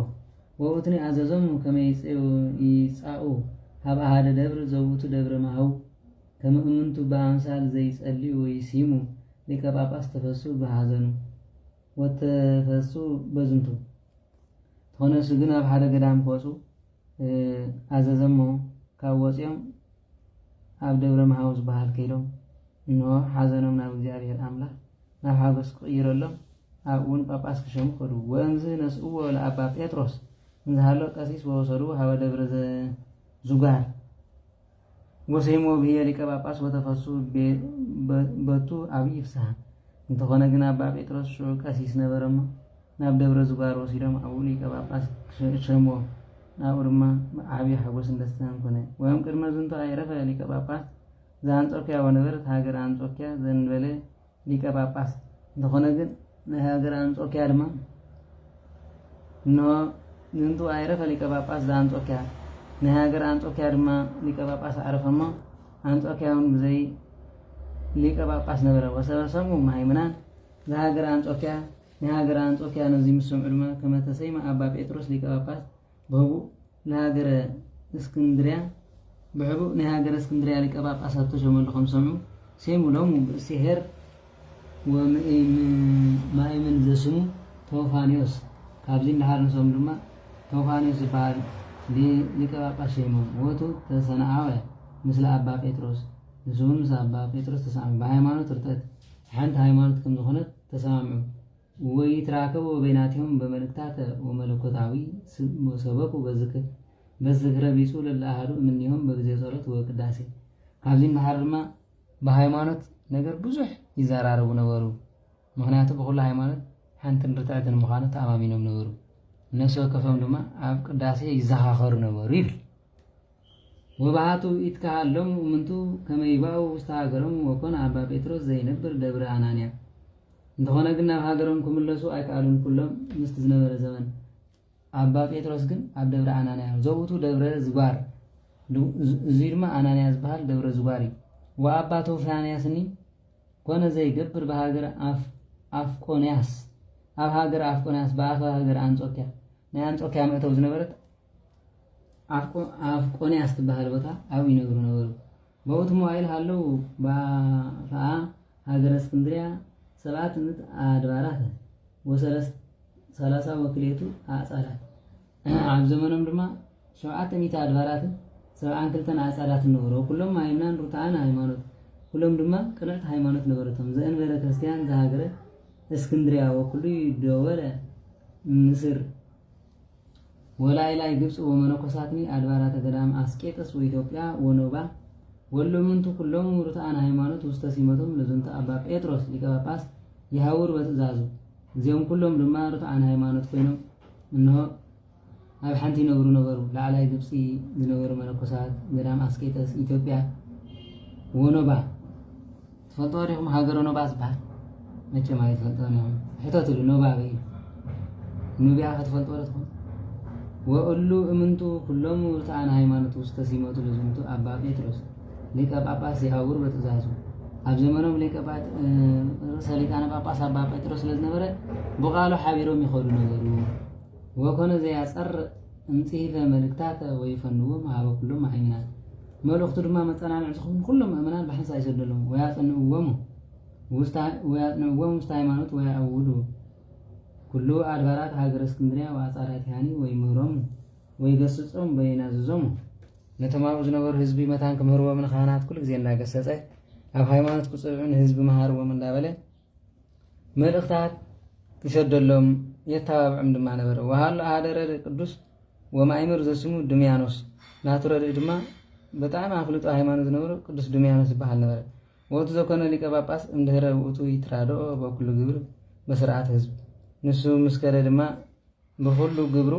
ወውትኒ ኣዘዞም ከመይ ይጻኡ ሃብ ሓደ ደብር ዘውቱ ደብረ ማሃው ከመእምንቱ በአምሳል ዘይጸልዩ ወይሲሙ ሊቀ ጳጳስ ተፈሱ በሃዘኑ ወተፈሱ በዝንቱ ተኾነሱ ግን ኣብ ሓደ ገዳም ከወፁ ኣዘዘሞ ካብ ወፂኦም ኣብ ደብረ ማሃው ዝበሃል ከይዶም እንሆ ሓዘኖም ናብ እግዚአብሔር ኣምላኽ ናብ ሓጎስ ክቕይረሎም ኣብኡን ጳጳስ ክሸሙ ኸዱ ወእምዝ ነስእዎ ለኣባ ጴጥሮስ እንዛሃሎ ቀሲስ ወሰዱ ሀበ ደብረ ዙጋር ወሰይሞ ብሄ ሊቀ ጳጳስ ወተፈሱ በቱ አብይ ፍስሐ እንተኾነ ግን አባ ጴጥሮስ ቀሲስ ነበረማ ናብ ደብረ ዙጋር ወሲዶም አቡ ሊቀ ጳጳስ ሸሞ ናብኡ ድማ ዓብዪ ሓጎስን ደስታን ኮነ ወይም ቅድመ ዝንቶ ኣይረፈ ሊቀ ጳጳስ ዘአንጾኪያ ወነበረት ሃገር አንጾኪያ ዘንበለ ሊቀ ጳጳስ እንተኾነ ግን ናይ ሃገር አንጾኪያ ድማ ዝንቱ ኣይረፈ ሊቀ ጳጳስ ዘአንጾኪያ ናይ ሃገር አንጾኪያ ድማ ሊቀ ጳጳስ ዓረፈሞ አንጾኪያውን ብዘይ ሊቀ ጳጳስ ነበረ ወሰበሰሙ ማይምናን ዘሃገር አንጾኪያ ናይ ሃገር አንጾኪያ ነዚ ምስምዑ ድማ ከመ ተሰይመ አባ ጴጥሮስ ሊቀ ጳጳስ በህቡእ ንሃገረ እስክንድርያ ብሕቡእ ናይ ሃገረ እስክንድርያ ሊቀ ጳጳሳት ተሾመሉ ከም ሰምዑ ሰይሙሎሙ ብእስሄር ወማእምን ዘስሙ ቴዎፋኒዮስ ካብዚ እንዳሃርንሶም ድማ ቴዎፋኒዮስ ዝበሃል ሊቀ ጳጳስ ሸይሞም ወቱ ተሰናአወ ምስለ አባ ጴጥሮስ ንስውን ምስ አባ ጴጥሮስ ተሰማምዑ ብሃይማኖት ርጠት ሓንቲ ሃይማኖት ከም ዝኾነት ተሰማምዑ ወይትራከቡ በይናቲሆም በመልእክታት ወመለኮታዊ ሰበኩ በዝክረ ቢጹ ለለአሃዱ እምኒሆም በጊዜ ጸሎት ወቅዳሴ ካብዚ እንዳሃር ድማ በሃይማኖት ነገር ብዙሕ ይዘራረቡ ነበሩ ምክንያቱ ብኩሉ ሃይማኖት ሓንቲን ርትዕትን ምዃኑ ተኣማሚኖም ነበሩ እነሱ ከፈም ድማ ኣብ ቅዳሴ ይዘኻኸሩ ነበሩ ይብል ወባሃቱ ይትካሃሎም ምንቱ ከመይባኡ ውስተ ሃገሮም ወኮነ አባ ጴጥሮስ ዘይነብር ደብረ አናንያ እንተኾነ ግን ናብ ሃገሮም ክምለሱ ኣይከኣሉን ኩሎም ምስቲ ዝነበረ ዘመን አባ ጴጥሮስ ግን ኣብ ደብረ አናንያ ዘውቱ ደብረ ዝጓር እዙይ ድማ አናንያ ዝበሃል ደብረ ዝጓር እዩ ወአባ ቴዎፋንያስኒ ኮነ ዘይገብር በሃገር አፍቆንያስ ኣብ ሃገር አፍቆንያስ በኣፈ ሃገር አንጾኪያ ናይ አንጾኪያ መእተው ዝነበረት አፍቆንያስ ትበሃል ቦታ ኣብ ይነብሩ ነበሩ በውቱ መዋይል ሃለው ከዓ ሃገረ እስክንድርያ 7 ኣድባራት ወ30 ወክሌቱ ኣጻዳት ኣብ ዘመኖም ድማ 700 ኣድባራት 72 ኣጻዳት ነበሩ ኩሎም ሃይማኖት ሩታን ሃይማኖት ኩሎም ድማ ቅንዕት ሃይማኖት ነበረቶም ዘእንበለ ክርስቲያን ዘሃገረ እስክንድርያ ወኩሉ ይደወለ ምስር ወላይ ግብጽ ወመነኮሳትኒ አድባራተ ገዳም አስቄጥስ ወኢትዮጵያ ወኖባ ወሎምንቱ ኩሎም ሩታን ሃይማኖት ውስተ ሲመቶም ለዝንተ አባ ጴጥሮስ ሊቀ ጳጳስ ይሃውር በትእዛዙ እዚኦም ኩሎም ድማ ሩታን ሃይማኖት ኮይኖም እንሆ ኣብ ሓንቲ ይነብሩ ነበሩ ላዕላይ ግብጽ ዝነበሩ መነኮሳት ገዳም አስቄጥስ ኢትዮጵያ ወኖባ ትፈልጥዎ ዲኹም ሃገረ ኖባ ዝበሃል መቸም ኣይትፈልጥዎ ዲኹም ሕቶትሉ ኖባ በይ ኑቢያ ክትፈልጥዎ ዶ ትኾኑ ወእሉ እምንቱ ኩሎም ሩታን ሃይማኖት ውስተ ሲመቱ ለዝንቱ አባ ጴጥሮስ ሊቀ ጳጳስ ይሃውር በትእዛዙ ኣብ ዘመኖም ርእሰ ሊቃነ ጳጳስ አባ ጴጥሮስ ስለዝነበረ ብቃሉ ሓቢሮም ይኸዱ ነበሩ ወኮነ ዘያፀር እንጽሕፈ መልእክታት ወይፈንዎም ሃበ ኩሎም ሃይማኖት መልእክቱ ድማ መፀናንዕ ዝኸውን ኩሎም ምእመናን ብሓንሳ ይሰደሎም ወያጽንዕዎም ውስተ ሃይማኖት ወያዕውዱ ኩሉ አድባራት ሃገረ እስክንድርያ ወአጻዳት ያኒ ወይ ምህሮም ወይ ገስጾም በይናዝዞም ነተማሩ ዝነበሩ ህዝቢ መታን ከምህርዎም ንኻህናት ኩሉ ግዜ እንዳገሰጸ ኣብ ሃይማኖት ክጽዕዑን ህዝቢ መሃርዎም እንዳበለ መልእክታት ይሰደሎም የተባብዕም ድማ ነበረ ወሃሎ አደረ ቅዱስ ወማእምር ዘስሙ ድምያኖስ ናቱ ረድእ ድማ በጣም አፍልጦ ሃይማኖት ዝነበረ ቅዱስ ድምያኖስ ይበሃል ነበረ ወቱ ዘኮነ ሊቀ ጳጳስ እንድህረ ውእቱ ይትራድኦ በኩሉ ግብር በስርዓት ህዝብ ንሱ ምስከረ ድማ ብኩሉ ግብሩ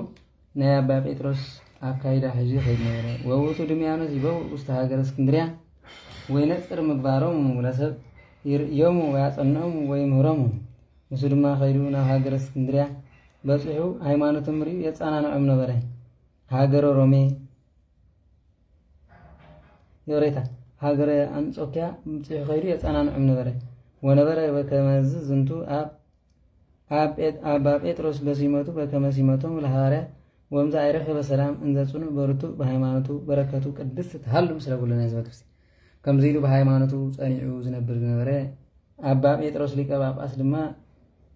ናይ አባ ጴጥሮስ አካይዳ ሒዙ ይኸይድ ነበረ ወውቱ ድምያኖስ ይበው ውስተ ሃገረ እስክንድርያ ወይ ነፅር ምግባሮም ለሰብ ይርእዮሙ ወያጸንዖሙ ወይ ምህሮሙ ንሱ ድማ ኸይዱ ናብ ሃገረ እስክንድርያ በፂሑ ሃይማኖቶም ርዩ የጸናንዖም ነበረ ሃገረ ሮሜ የሬታ ሃገረ አንጾኪያ በፂሑ ኸይዱ የጸናንዖም ነበረ ወነበረ በከመዝ ዝንቱ አባ ጴጥሮስ በሲመቱ በከመ ሲመቶም ለሐዋርያት ወምዛ አይረፈ በሰላም እንዘጽኑ በርቱ በሃይማኖቱ በረከቱ ቅድስት ተሃሉ ምስለ ኩልነ ህዝበ ክርስቲያን ከምዚሉ በሃይማኖቱ ጸኒዑ ዝነብር ዝነበረ አባ ጴጥሮስ ሊቀ ጳጳስ ድማ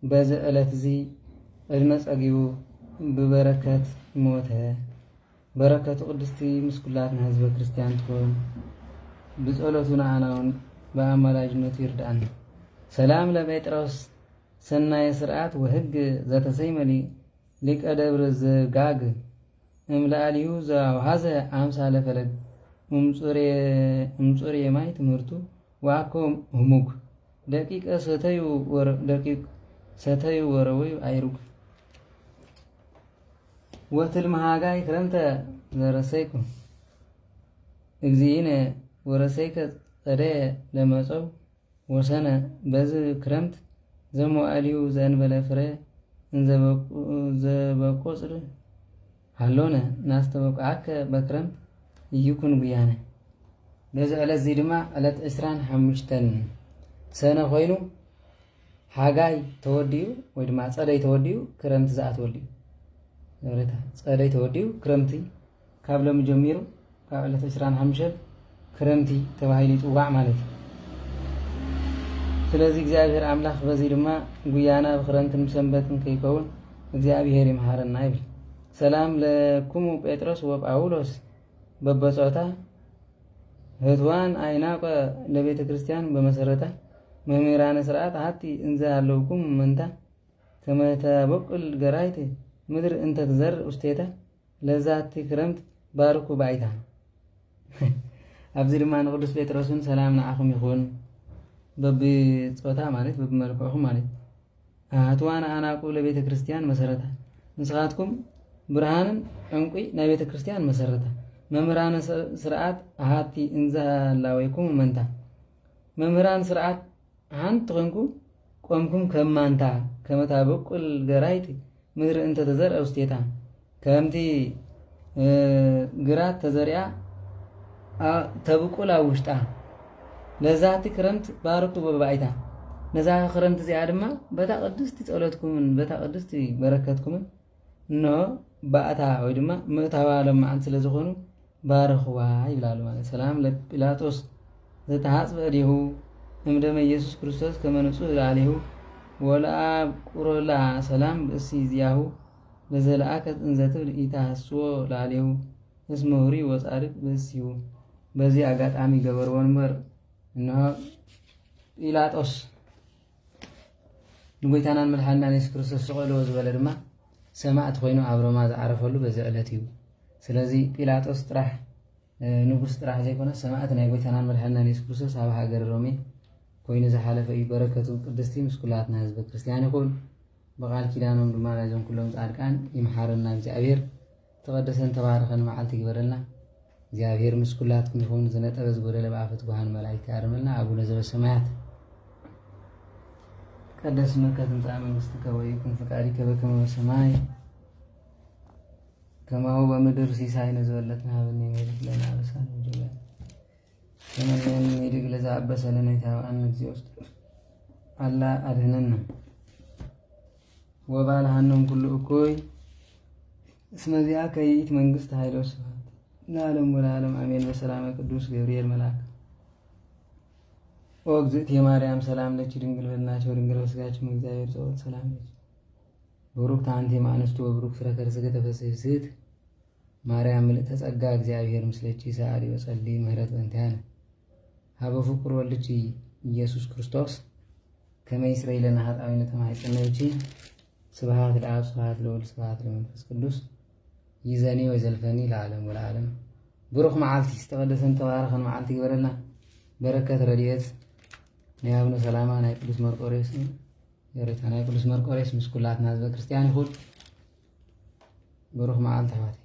በዚ ዕለት እዚ ዕድመ ጸጊቡ ብበረከት ሞተ በረከቱ ቅድስቲ ምስ ኩላትና ህዝበ ክርስቲያን ትኾን ብጸሎቱ ንዓናውን በአማላጅነቱ ይርዳአና ሰላም ለጴጥሮስ ሰናይ ስርዓት ወህግ ዘተሰይመ ሊቀ ደብረ ዘጋግ እምላሊሁ ዘውሃዘ አምሳለ ፈለግ እምጹር የማይ ትምህርቱ ዋኮ ህሙግ ደቂቀ ሰተዩ ወረወዩ አይሩግ ወትልመሃጋይ ክረምተ ዘረሰይኩ እግዚእነ ወረሰይከ ጸደየ ለመጸው ወሰነ በዝ ክረምት ዘሞአሊሁ ዘእንበለ ፍረ እንዘበቆጽር ሃሎነ ናስተበቁዓከ በክረምት እይኩን ጉያነ። በዚ ዕለት እዚ ድማ ዕለት 25 ሰነ ኮይኑ ሓጋይ ተወዲኡ ወይ ድማ ፀደይ ተወዲኡ ክረምቲ ዝኣተወሉ እዩ። ፀደይ ተወዲኡ ክረምቲ ካብ ሎሚ ጀሚሩ ካብ ዕለት 25 ክረምቲ ተባሂሉ ይፅዋዕ ማለት እዩ። ስለዚ እግዚአብሔር አምላክ በዚ ድማ ጉያና ብክረምትን ሰንበትን ከይከውን እግዚአብሔር ይምሃረና ይብል። ሰላም ለኩሙ ጴጥሮስ ወጳውሎስ በበጾታ ህትዋን አይናቀ ለቤተ ክርስቲያን በመሰረታ መምህራነ ስርዓት ሃቲ እንዘ አለውኩም መንታ ከመተበቁል ገራይት ምድር እንተ ትዘርእ ውስቴታ ለዛቲ ክረምት ባርኩ ባይታ። ኣብዚ ድማ ንቅዱስ ጴጥሮስን ሰላም ንዓኹም ይኹን በብጾታ ማለት በብመልክዑኹም ማለት ህትዋን አናቁ ለቤተ ክርስቲያን መሰረታ ንስኻትኩም ብርሃንን ዕንቁ ናይ ቤተ ክርስቲያን መሰረታ መምህራን ስርዓት ሃቲ እንዘ ላወይኩም መንታ መምህራን ስርዓት ሓንቲ ኮንኩ ቆምኩም ከማንታ ከመታበቁል ገራይት ምድሪ እንተ ተዘርአ ውስቴታ ከምቲ ግራት ተዘሪያ ተብቁል ኣብ ውሽጣ ለዛቲ ክረምት ባርኩ በባይታ ነዛ ክረምት እዚኣ ድማ በታ ቅድስቲ ጸሎትኩምን በታ ቅድስቲ በረከትኩምን እንሆ ባእታ ወይ ድማ ምእታዋ ለማዓን ስለ ዝኾኑ ባረኽዋ ይብላሉ ማለት። ሰላም ለጲላጦስ ዘተሃጽበ እዴሁ እምደመ ኢየሱስ ክርስቶስ ከመንጹህ ላሊሁ ወለአብ ቁሮላ ሰላም ብእሲ ዝያሁ ለዘለአከት እንዘትብል ኢታሃስዎ ላሊሁ እስመ ሁሪ ወጻድቅ ብእሲሁ። በዚህ አጋጣሚ ገበርዎ እምበር እንሆ ጲላጦስ ንጎይታናን መድሓኒትናን ኢየሱስ ክርስቶስ ስቀልዎ ዝበለ ድማ ሰማዕቲ ኮይኑ ኣብ ሮማ ዝዓረፈሉ በዚ ዕለት እዩ። ስለዚ ጲላጦስ ጥራሕ ንጉስ ጥራሕ ዘይኮነ ሰማዕቲ ናይ ጎይታናን መድሓኒትናን ኢየሱስ ክርስቶስ ኣብ ሃገር ሮሜ ኮይኑ ዝሓለፈ እዩ። በረከቱ ቅድስቲ ምስ ኩላትና ህዝበ ክርስቲያን ይኹን። ብቃል ኪዳኖም ድማ ናይዞም ኩሎም ጻድቃን ይምሓረና እግዚአብሔር። ተቀደሰን ተባረኸን መዓልቲ ይግበረልና እግዚአብሔር ምስ ኩላትኩም ይኹን። ዝነጠበ ዝጎደለ ብኣፈት ጉሃን መላእክቲ ያርመልና። አቡነ ዘበሰማያት ቀደስ ስምከ ትምጻእ መንግሥትከ ወይኩን ፈቃድከ በከመ በሰማይ ከማሁ በምድር ሲሳይነ ዝበለትነ ሀበነ ይሁብ ለነ አበሳነ ወጌጋየነ ከመ ንሕነኒ ለዘአበሰ ለነ ኢታብአነ እግዚኦ ውስጥ አላ አድኅነነ ወባልሐኖም ኩሉ እኩይ እስመ ዚአከ ይእቲ መንግሥት ኃይለ ወስብሐት ለዓለሙ ወለዓለም አሜን። በሰላመ ቅዱስ ገብርኤል መልአክ ኦ እግዝእትየ ማርያም ሰላም ለኪ ድንግል በድናቸው ድንግል በሥጋችም እግዚአብሔር ጸወት ሰላም ለኪ ቡሩክት አንቲ እምአንስቱ ወቡሩክ ፍሬ ከርሥኪ ተፈሥሒ ፍስሕት ማርያም ምልዕተ ጸጋ እግዚአብሔር ምስለኪ ሰአሊ ወጸልዪ ምህረት በእንቲአነ ሀበ ፍቁር ወልድኪ ኢየሱስ ክርስቶስ ከመ ይስረይ ለነ ኃጣውኢነ ተማኅፀነብኪ። ስብሐት ለአብ ስብሐት ለወልድ ስብሐት ለመንፈስ ቅዱስ ይዘኒ ወዘልፈኒ ለዓለም ወለዓለም። ብሩኽ መዓልቲ ዝተቀደሰን ተባረኸን መዓልቲ ይግበረልና። በረከት ረድኤት ናይ አቡነ ሰላማ ናይ ቅዱስ መርቆሬዎስ የሬታ ናይ ቅዱስ መርቆሬዎስ ምስ ኩላትና ህዝበ ክርስቲያን ይኹን። ብሩኽ መዓልቲ ኣሕዋተይ።